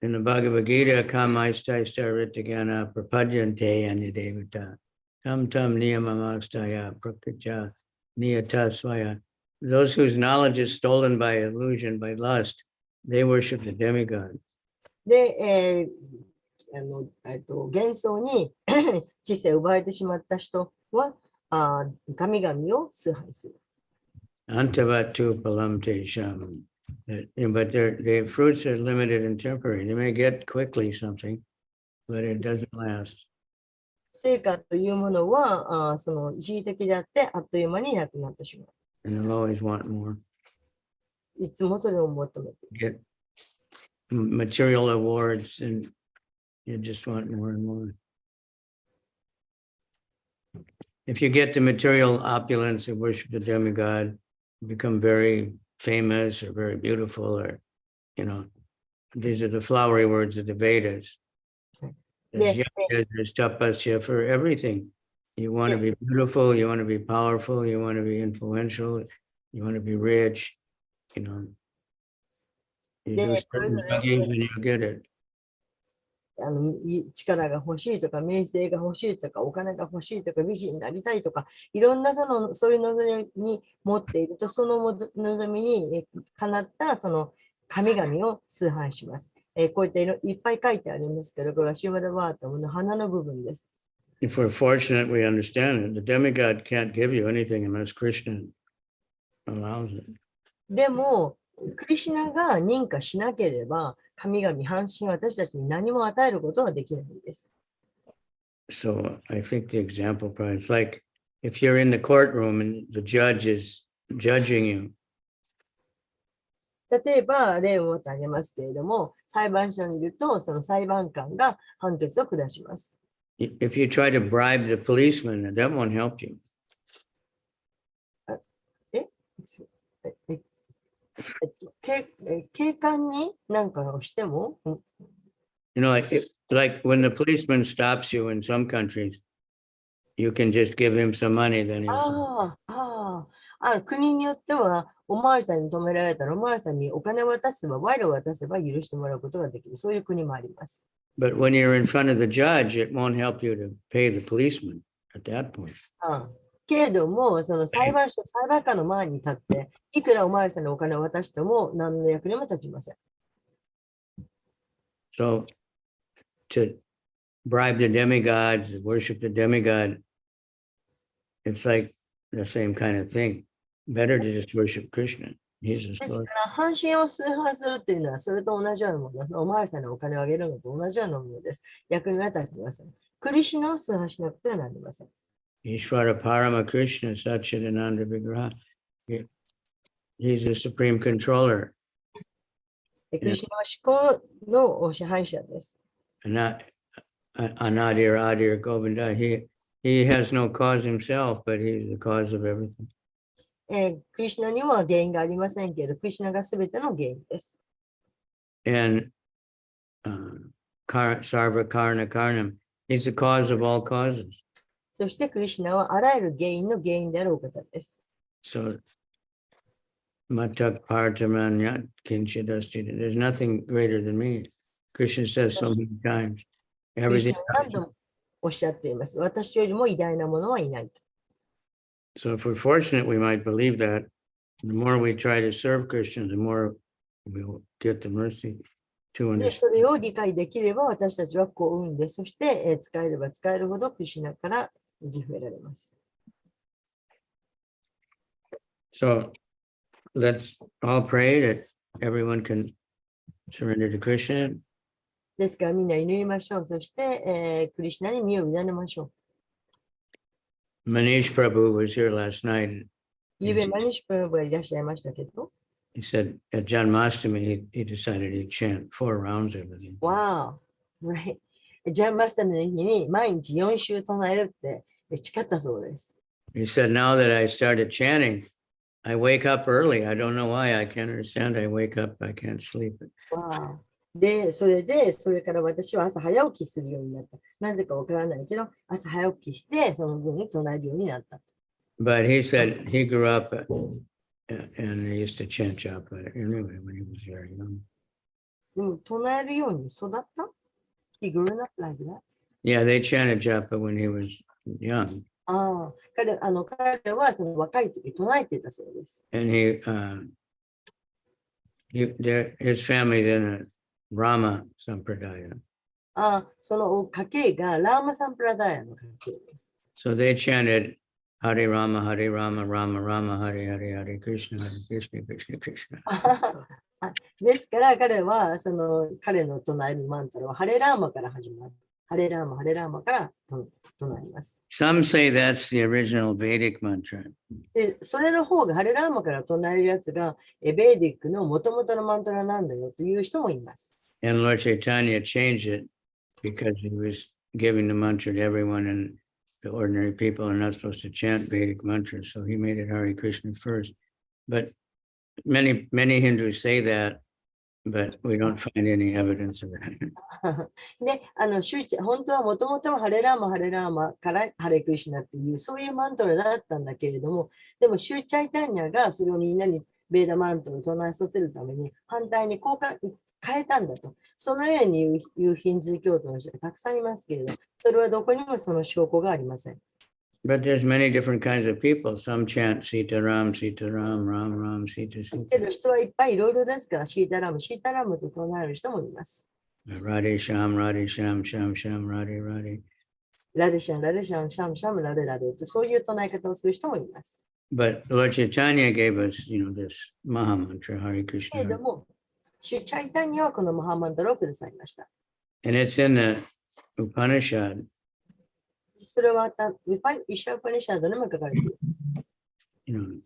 Speaker 2: in the Bhagavad Gita, Kamaistaista Ritigana Prapadyante Anyadevata, Tam Tam Niyamamastaya Prakritya Niyata Swaya. Those whose knowledge is stolen by illusion, by lust, they worship the demigod.
Speaker 1: で、幻想に知性を奪われてしまった人は神々を崇拝する。
Speaker 2: Antavatu Palamte Sham. But their fruits are limited and temporary. They may get quickly something, but it doesn't last.
Speaker 1: 成果というものはその一時的であってあっという間になくなってしまう。
Speaker 2: And they'll always want more.
Speaker 1: いつもそれを求めている。
Speaker 2: Get material awards and you just want more and more. If you get the material opulence and worship the demigod, you become very famous or very beautiful, or, these are the flowery words of the Vedas. There's
Speaker 1: Yeah.
Speaker 2: yoga, there's tapasya for everything. You want to be beautiful, you want to be powerful, you want to be influential, you want to be rich, You
Speaker 1: Yeah,
Speaker 2: do certain yogis and you get it.
Speaker 1: 力が欲しいとか、名声が欲しいとか、お金が欲しいとか、美人になりたいとか、いろんなそういう望みに持っていると、その望みにかなったその神々を崇拝します。こういったいっぱい書いてありますけど、これはシューマダバータムの花の部分です。
Speaker 2: If we're fortunate, we understand it. The demigod can't give you anything unless Krishna allows it.
Speaker 1: でも、クリシュナが認可しなければ、神々半身私たちに何も与えることはできないんです。
Speaker 2: So I think the example probably is like if you're in the courtroom and the judge is judging you,
Speaker 1: 例えば、例を挙げますけれども、裁判所にいると、その裁判官が判決を下します。
Speaker 2: if you try to bribe the policeman, that won't help you.
Speaker 1: 警官に何かをしても、
Speaker 2: like when the policeman stops you in some countries, you can just give him some money, then he'll
Speaker 1: 国によっては、おまわりさんに止められたら、おまわりさんにお金を渡せば、賄賂を渡せば許してもらうことができる。そういう国もあります。
Speaker 2: But when you're in front of the judge, it won't help you to pay the policeman at that point.
Speaker 1: けれども、その裁判官の前に立って、いくらおまわりさんにお金を渡しても、何の役にも立ちません。
Speaker 2: So to bribe the demigods, worship the demigod, it's like the same kind of thing. Better to just worship Krishna. He's the
Speaker 1: ですか
Speaker 2: source.
Speaker 1: ら、半身を崇拝するっていうのは、それと同じようなものです。お巡りさんにお金をあげるのと同じようなものです。逆に私はですね、クリシュナを崇拝しなくてはなりません。
Speaker 2: Ishvara Parama Krishna Satchidananda Vigraha. He's the supreme controller.
Speaker 1: クリシュナは思考の支配者です。
Speaker 2: Not Anadir Adir Govinda. He has no cause himself, but he's the cause of everything.
Speaker 1: クリシュナには原因がありませんけど、クリシュナがすべての原因です。
Speaker 2: And Sarva Karna Karnam, he's the cause of all causes.
Speaker 1: そしてクリシュナはあらゆる原因の原因であるお方です。
Speaker 2: So Matak Partamanyat Kinchidasti, there's nothing greater than me. Krishna says so many times.
Speaker 1: クリシュ
Speaker 2: Everything.
Speaker 1: ナは何度もおっしゃっています。私よりも偉大なものはいないと。
Speaker 2: So if we're fortunate, we might believe that. The more we try to serve Krishna, the more we'll get the mercy to
Speaker 1: で、
Speaker 2: understand.
Speaker 1: それを理解できれば私たちは幸運で、そして、使えれば使えるほどクリシュナから自負得られます。
Speaker 2: So let's all pray that everyone can surrender to Krishna.
Speaker 1: ですからみんな祈りましょう。そして、クリシュナに身を委ねましょう。
Speaker 2: Manish Prabhu was here last night.
Speaker 1: ゆうべマニシュプラブがいらっしゃいましたけど、
Speaker 2: He said at Janmashtami, he decided he'd chant 4 rounds of it.
Speaker 1: わー、right。ジャンマスタムの日に毎日4週唱えるって誓ったそうです。
Speaker 2: He said, now that I started chanting, I wake up early. I don't know why. I can't understand. I wake up, I can't sleep.
Speaker 1: わーで、それから私は朝早起きするようになった。なぜかわからないけど、朝早起きして、その分唱えるようになった。
Speaker 2: But he said he grew up and he used to chant japa anyway when he was very young.
Speaker 1: でも唱えるように育った He grew up like that?
Speaker 2: Yeah, they chanted japa when he was young.
Speaker 1: ああ、彼はその若い時唱えていたそうです。
Speaker 2: And his family then Rama Sampradaya.
Speaker 1: ああ、その家系がラーマサンプラダヤの家系です。
Speaker 2: So they chanted Hare Rama, Hare Rama, Rama Rama, Hare Hare, Hare Krishna, Hare Krishna, Krishna Krishna.
Speaker 1: ですから彼は彼の唱えるマントラはハレラーマから始まる。ハレラーマ、ハレラーマから唱えます。
Speaker 2: Some say that's the original Vedic mantra.
Speaker 1: で、それの方がハレラーマから唱えるやつがベーディックの元々のマントラなんだよという人もいます。
Speaker 2: And Lord Chaitanya changed it because he was giving the mantra to everyone, and the ordinary people are not supposed to chant Vedic mantras. So he made it Hare Krishna first. But many Hindus say that, but we don't find any evidence of that.
Speaker 1: で、本当はもともとはハレラーマ、ハレラーマからハレクリシュナっていう、そういうマントラだったんだけれども、でもシューチャイタンニャがそれをみんなにベーダマントを唱えさせるために、反対に変えたんだと。そのように言うヒンズー教徒の人がたくさんいますけれど、それはどこにもその証拠がありません。
Speaker 2: But there's many different kinds of people. Some chant Sita Ram, Sita Ram, Ram Ram, Sita
Speaker 1: け
Speaker 2: Sita.
Speaker 1: ど人はいっぱいいろいろですから、シータラム、シータラムと唱える人もいます。
Speaker 2: Radhe Sham, Radhe Sham, Sham Sham, Radhe Radhe.
Speaker 1: ラデシャン、ラデシャン、シャム、シャム、ラデラデと、そういう唱え方をする人もいます。
Speaker 2: But Lord Chaitanya gave us, this Maha Mantra, Hare
Speaker 1: けれ
Speaker 2: Krishna.
Speaker 1: ども、シュチャイタンニャはこのマハマントラをくださいました。
Speaker 2: And it's in the Upanishad.
Speaker 1: それはまた、イシャウパニシャドにも書かれている。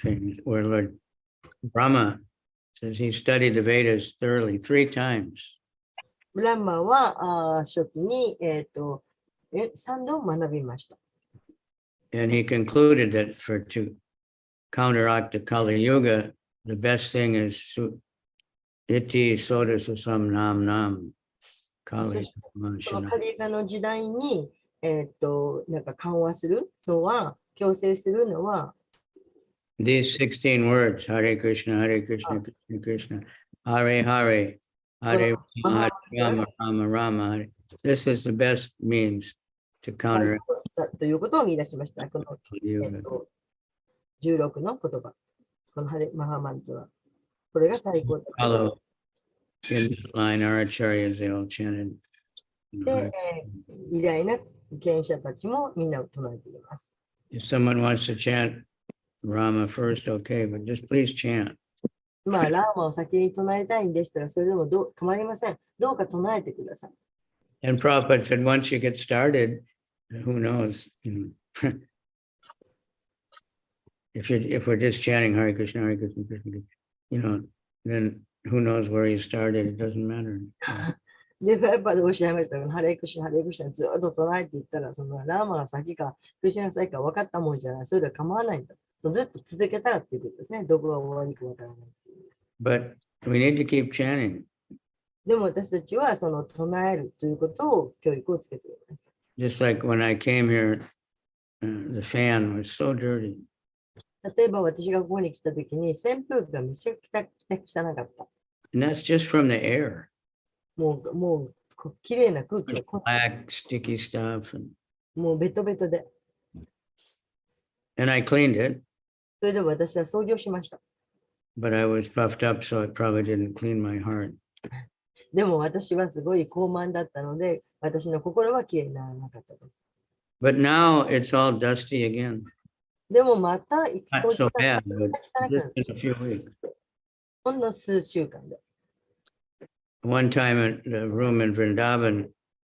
Speaker 2: Famous, where Lord Brahma says he studied the Vedas thoroughly 3 times.
Speaker 1: ブランマは初期に、3度学びました。
Speaker 2: And he concluded that to counteract the Kali Yuga, the best thing is iti soda sasam nam nam.
Speaker 1: そしてこのカリガの時代に、なんか緩和するのは、強制するのは、
Speaker 2: These 16 words, Hare Krishna, Hare Krishna, Krishna Krishna, Hare Hare, Hare Rama, Rama Rama Rama, Hare. This is the best means to counter
Speaker 1: ということを見出しました。この、
Speaker 2: Kali Yuga.
Speaker 1: 16の言葉。このマハマントラ。これが最高だ。
Speaker 2: Follow in this line, our acharyas, they all chanted.
Speaker 1: で、偉大な賢者たちもみんなを唱えています。
Speaker 2: If someone wants to chant Rama first, okay, but just please chant.
Speaker 1: まあ、ラーマを先に唱えたいんでしたら、それでも構いません。どうか唱えてください。
Speaker 2: And Prabhupada said, once you get started, who knows? If we're just chanting Hare Krishna, Hare Krishna, Krishna Krishna, then who knows where you started? It doesn't matter.
Speaker 1: で、やっぱりおっしゃいましたが、ハレークシナ、ハレークシナずっと唱えていったら、そのラーマが先か、クリシナが先か分かったもんじゃない。それでは構わないんだ。ずっと続けたらっていうことですね。どこが終わりか分からないっていう。
Speaker 2: But we need to keep chanting.
Speaker 1: でも私たちはその唱えるということを教育をつけています。
Speaker 2: Just like when I came here, the fan was so dirty.
Speaker 1: 例えば私がここに来たときに扇風機がめちゃくちゃ汚かった。
Speaker 2: And that's just from the air.
Speaker 1: もうきれいな空気を
Speaker 2: Black, sticky stuff.
Speaker 1: もうベトベトで。
Speaker 2: And I cleaned it,
Speaker 1: それで私は掃除をしました。
Speaker 2: but I was puffed up, so it probably didn't clean my heart.
Speaker 1: でも私はすごい高慢だったので、私の心はきれいにならなかったです。
Speaker 2: But now it's all dusty again.
Speaker 1: でもまた掃
Speaker 2: Not
Speaker 1: 除
Speaker 2: so
Speaker 1: したら
Speaker 2: bad, but
Speaker 1: 汚くなるんで
Speaker 2: just
Speaker 1: す
Speaker 2: in
Speaker 1: よ
Speaker 2: a few weeks.
Speaker 1: ほんの数週間で。
Speaker 2: One time in the room in Vrindavan,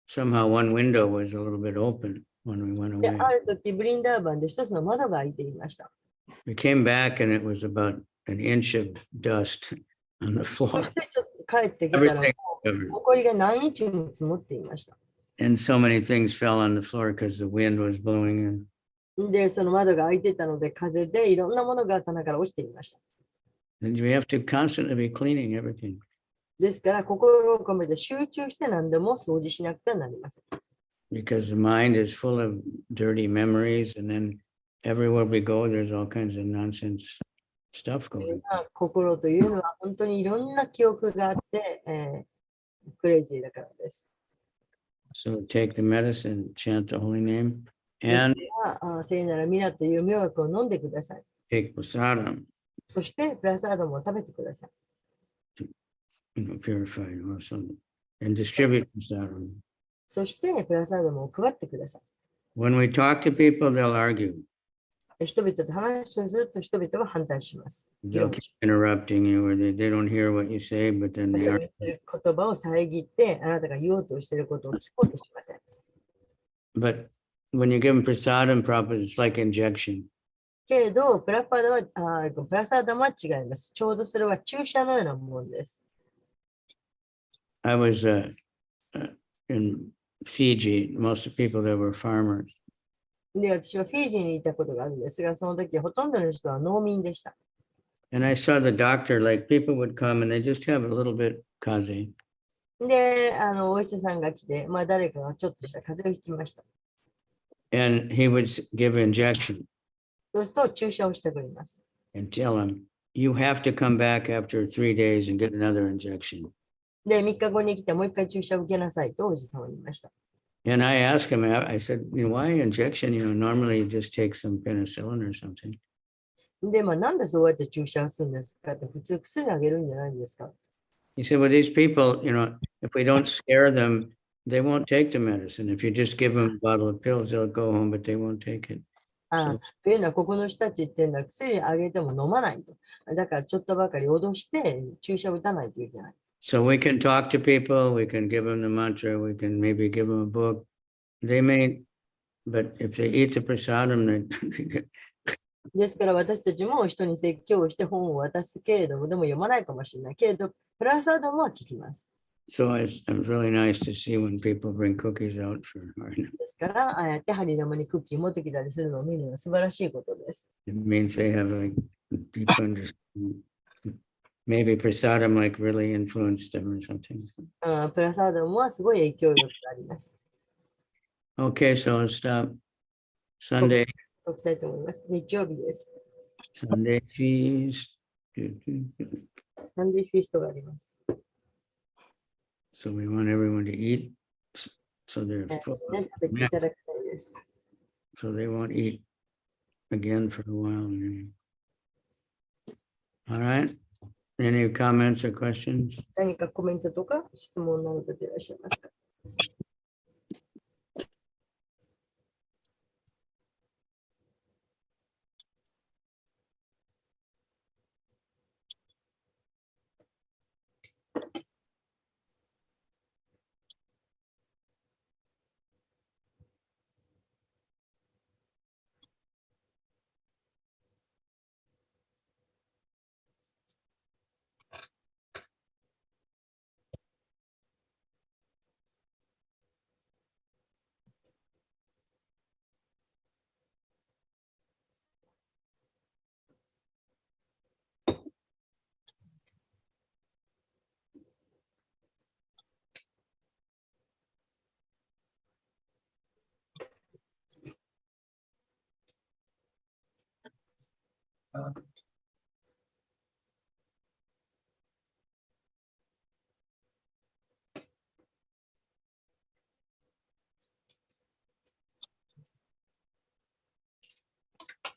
Speaker 2: somehow one window was a little bit open when we went
Speaker 1: で、
Speaker 2: away.
Speaker 1: ある時、ブリンダーバンで一つの窓が開いていました。
Speaker 2: We came back and it was about an inch of dust on the
Speaker 1: そ
Speaker 2: floor.
Speaker 1: してちょっと帰ってきたら、
Speaker 2: Everything covered.
Speaker 1: 埃が何インチも積もっていました。
Speaker 2: And so many things fell on the floor because the wind was blowing in.
Speaker 1: で、その窓が開いてたので、風でいろんなものが棚から落ちていました。
Speaker 2: And we have to constantly be cleaning everything.
Speaker 1: ですから、心を込めて集中して何でも掃除しなくてはなりません。
Speaker 2: Because the mind is full of dirty memories, and then everywhere we go, there's all kinds of nonsense stuff going.
Speaker 1: 心というのは本当にいろんな記憶があって、クレイジーだからです。
Speaker 2: So take the medicine, chant the holy name, and
Speaker 1: 聖なるミラという妙薬を飲んでください。
Speaker 2: take prasadam,
Speaker 1: そしてプラサードも食べてください。
Speaker 2: purified also, and distribute prasadam.
Speaker 1: そしてプラサードも配ってください。
Speaker 2: When we talk to people, they'll argue.
Speaker 1: 人々と話をすると人々は反対します。
Speaker 2: They'll keep interrupting you, or they don't hear what you say, but then they
Speaker 1: 言
Speaker 2: are.
Speaker 1: ってる言葉を遮ってあなたが言おうとしていることを聞こうとしません。
Speaker 2: But when you give them prasadam, Prabhupada, it's like injection.
Speaker 1: けれど、プラサードは違います。ちょうどそれは注射のようなものです。
Speaker 2: I was in Fiji. Most of the people there were farmers.
Speaker 1: で、私はフィジーにいたことがあるんですが、その時ほとんどの人は農民でした。
Speaker 2: And I saw the doctor, like people would come and they just have a little bit kaze.
Speaker 1: で、お医者さんが来て、誰かがちょっとした風邪をひきました。
Speaker 2: And he would give injection
Speaker 1: そうすると注射をしてくれます。
Speaker 2: and tell him, you have to come back after 3 days and get another injection.
Speaker 1: で、3日後に来てもう一回注射を受けなさいとお医者さんは言いました。
Speaker 2: And I asked him, I said, why injection? Normally you just take some penicillin or something.
Speaker 1: で、なんでそうやって注射をするんですかって、普通薬あげるんじゃないんですか。
Speaker 2: He said, well, these people, if we don't scare them, they won't take the medicine. If you just give them a bottle of pills, they'll go home, but they won't take it.
Speaker 1: というのは、ここの人たちっていうのは薬あげても飲まないと。だからちょっとばかり脅して注射を打たないといけない。
Speaker 2: So we can talk to people, we can give them the mantra, we can maybe give them a book. They may, but if they eat the prasadam, they
Speaker 1: ですから私たちも人に説教をして本を渡すけれども、でも読まないかもしれないけれど、プラサードもは聞きます。
Speaker 2: so it's really nice to see when people bring cookies out for Harinam.
Speaker 1: ですから、ああやってハリナムにクッキー持ってきたりするのを見るのは素晴らしいことです。
Speaker 2: It means they have like deep understanding. Maybe prasadam like really influenced them or something.
Speaker 1: プラサードもはすごい影響力があります。
Speaker 2: Okay, so let's stop. Sunday,
Speaker 1: おきたいと思います。日曜日です。
Speaker 2: Sunday feast.
Speaker 1: サンデーフィーストがあります。
Speaker 2: So we want everyone to eat. So they're full.
Speaker 1: ね、食べていただきたいです。
Speaker 2: So they won't eat again for a while. All right. Any comments or questions?
Speaker 1: 何かコメントとか質問など出ていらっしゃいますか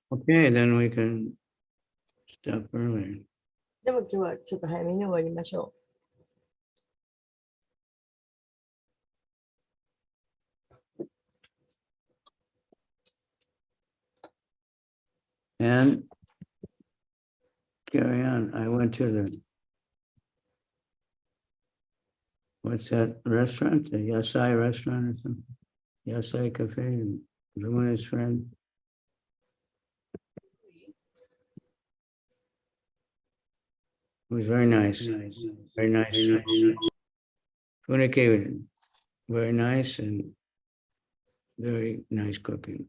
Speaker 1: ？Okay,
Speaker 2: then we can stop early.
Speaker 1: でも今日はちょっと早めに終わりましょ
Speaker 2: And carry on. I went to the, what's that restaurant? The Yasai restaurant or something? Yasai Cafe and Drew and his friend. It was very nice. Very nice. Communicated. Very nice and very nice cooking.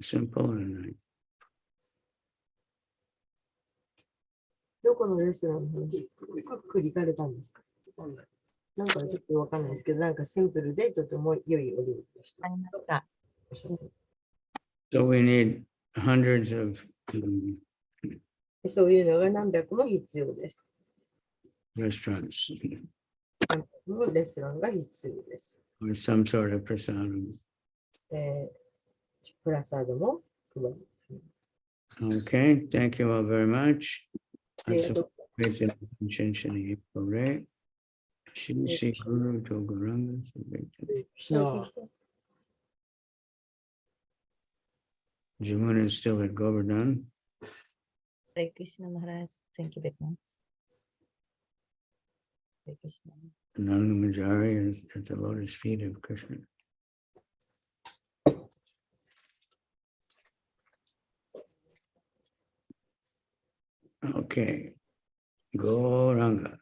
Speaker 2: Simple and nice.
Speaker 1: う。どこのレストランの話、クックリ行かれたんですか？なんかちょっとわかんないですけど、なんかシンプルでとても良いお料理でした。
Speaker 2: So we need hundreds of
Speaker 1: そういうのが何百も必要です。
Speaker 2: restaurants
Speaker 1: 何百もレストランが必要です。
Speaker 2: or some sort of prasadam.
Speaker 1: プラサードも配る。
Speaker 2: Okay, thank you all very much.
Speaker 1: ありがとう。
Speaker 2: Praise and attention in April. Shri Guru Toguranga.
Speaker 3: じゃあ、
Speaker 2: Jamun is still at Govardhan.
Speaker 5: Hare Krishna Maharaj, thank you very much. Hare Krishna.
Speaker 2: Nanda Manjari is at the lotus feet of Krishna. Okay. Gauranga.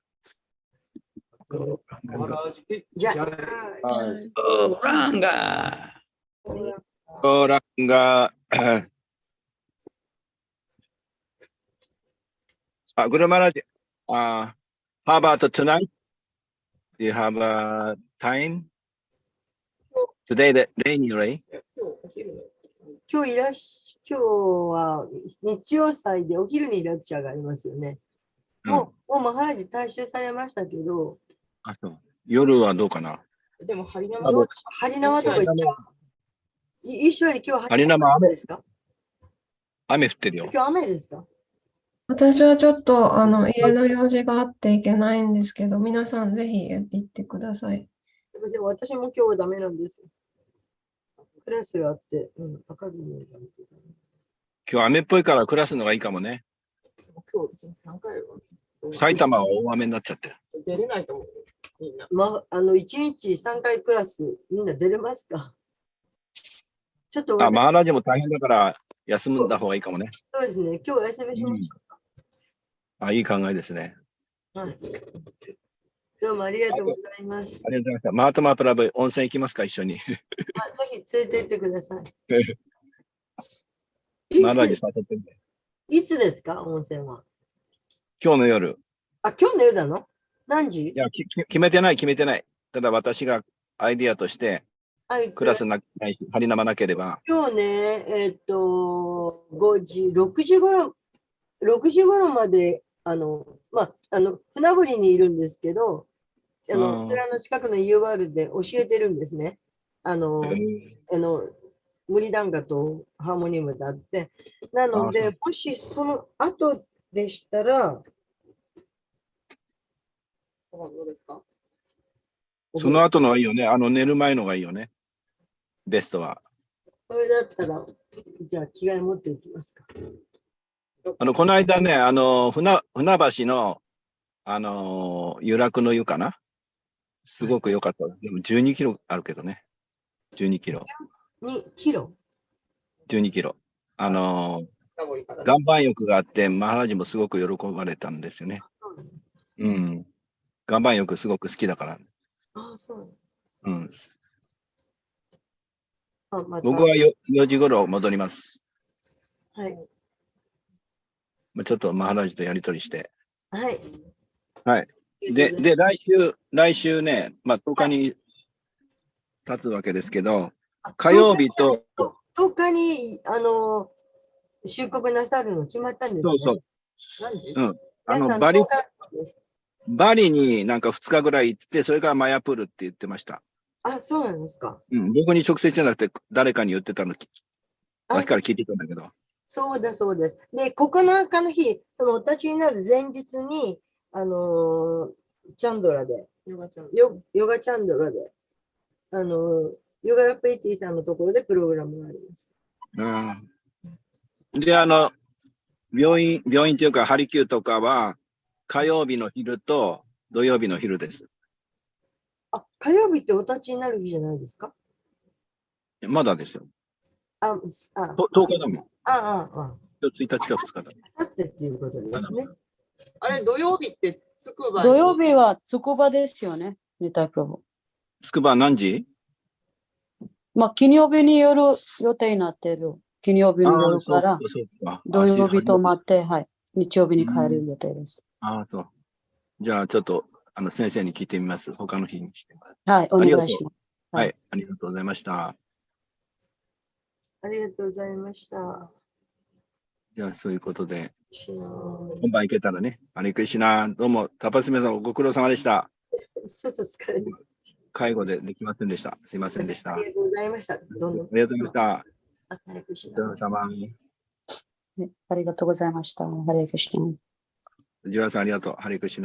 Speaker 3: マハラージ
Speaker 1: じゃあ、
Speaker 3: じゃあ
Speaker 2: Gauranga.
Speaker 6: Gauranga. Guru Maharaj, how about tonight? Do you have time? Today, the rainy, right?
Speaker 1: 今日は日曜祭でお昼にレクチャーがありますよね。もうマハラジ退出されましたけど、
Speaker 6: あ、そう。夜はどうかな？
Speaker 1: でもハリナマとか行っちゃう。一緒に今日
Speaker 6: ハリナマ雨
Speaker 1: ですか？
Speaker 6: 雨降ってるよ。
Speaker 1: 今日雨ですか？
Speaker 7: 私はちょっと家の用事があっていけないんですけど、皆さんぜひ行ってください。
Speaker 1: でも私も今日はダメなんです。クラスがあって、明るいのが見てたね。
Speaker 6: 今日雨っぽいからクラスのがいいかもね。
Speaker 1: 今日3回は
Speaker 6: 埼玉は大雨になっちゃって。
Speaker 1: 出れないと思う。みんな。1日3回クラス、みんな出れますか？ちょっと
Speaker 6: マハラジも大変だから休んだ方がいいかもね。
Speaker 1: そうですね。今日はお休みしましょ
Speaker 6: いい考えですね。
Speaker 1: う。はい。どうもありがとうございます。
Speaker 6: ありがとうございました。マートマープラブ温泉行きますか、一緒に。
Speaker 1: ぜひ連れて行ってください。
Speaker 6: マハラジ誘ってんで。
Speaker 1: いつですか、温泉は？
Speaker 6: 今日の夜。
Speaker 1: あ、今日の夜なの？何時？
Speaker 6: いや、決めてない。ただ私がアイディアとして、クラスないし、張り生なければ。
Speaker 1: 今日ね、6時頃まで、船堀にいるんですけど、お寺の近くの UR で教えてるんですね。無理談歌とハーモニウムであって。なので、もしその後でしたら、
Speaker 6: その後のがいいよね。寝る前のがいいよね。ベストは。
Speaker 1: それだったら、じゃあ着替え持っていきますか。
Speaker 6: この間ね、船橋の、湯楽の湯かな。すごく良かった。でも12キロあるけどね。12キロ。
Speaker 1: 2キロ
Speaker 6: 12キロ。岩盤浴があって、マハラジもすごく喜ばれたんですよね。うん。岩盤浴すごく好きだから。
Speaker 1: ああ、そう。
Speaker 6: うん。
Speaker 1: また
Speaker 6: 僕は4時頃戻ります。
Speaker 1: はい。
Speaker 6: ちょっとマハラジとやりとりして。
Speaker 1: はい。
Speaker 6: はい。で、来週ね、10日に経つわけですけど、火曜日と、
Speaker 1: 10日に、出国なさるの決まったんですね。
Speaker 6: そう
Speaker 1: 何時
Speaker 6: そう。うん。
Speaker 1: 皆さん
Speaker 6: バリ
Speaker 1: 10日です
Speaker 6: バリになんか2日ぐらい行って、それからマヤプールって言ってました。
Speaker 1: あ、そうなんですか。
Speaker 6: うん。僕に直接じゃなくて、誰かに言ってたの、
Speaker 1: あ
Speaker 6: 脇から聞いてたんだけど。
Speaker 1: そうだそうです。で、9日の日、そのお立ちになる前日に、チャンドラで、ヨガチャンドラで、ヨガラプリティさんのところでプログラムがあります。
Speaker 6: うん。で、病院というか、ハリキューとかは、火曜日の昼と土曜日の昼です。
Speaker 1: あ、火曜日ってお立ちになる日じゃないですか？
Speaker 6: まだですよ。
Speaker 1: あ、
Speaker 6: 10日だもん。
Speaker 1: あ。
Speaker 6: 1日か2日だ。
Speaker 1: あさってっていうことですね。あれ、土曜日ってつくばに。
Speaker 4: 土曜日はつくばですよね、ニタイプラボ。
Speaker 6: つくば何時？
Speaker 4: 金曜日に夜予定になってる。金曜日の夜から土曜日泊まって、はい、日曜日に帰る予定です。
Speaker 6: そう。じゃあ、ちょっと、先生に聞いてみます。他の日にしてもらって。
Speaker 4: はい、お願いします。
Speaker 6: はい、ありがとうございました。
Speaker 1: ありがとうございました。
Speaker 6: じゃあ、そういうことで、本番行けたらね、ハレクリシナ、どうも、タパスメさん、ご苦労様でした。
Speaker 1: ちょっと疲れて。
Speaker 6: 介護でできませんでした。すいませんでした。
Speaker 1: ありがとうございました。どんどん。
Speaker 6: ありがとうございました。
Speaker 1: ハレクリシナ。
Speaker 6: お疲れ様。
Speaker 4: ありがとうございました。ハレクリシナ。
Speaker 6: ジュラさん、ありがとう。ハレクリシナ。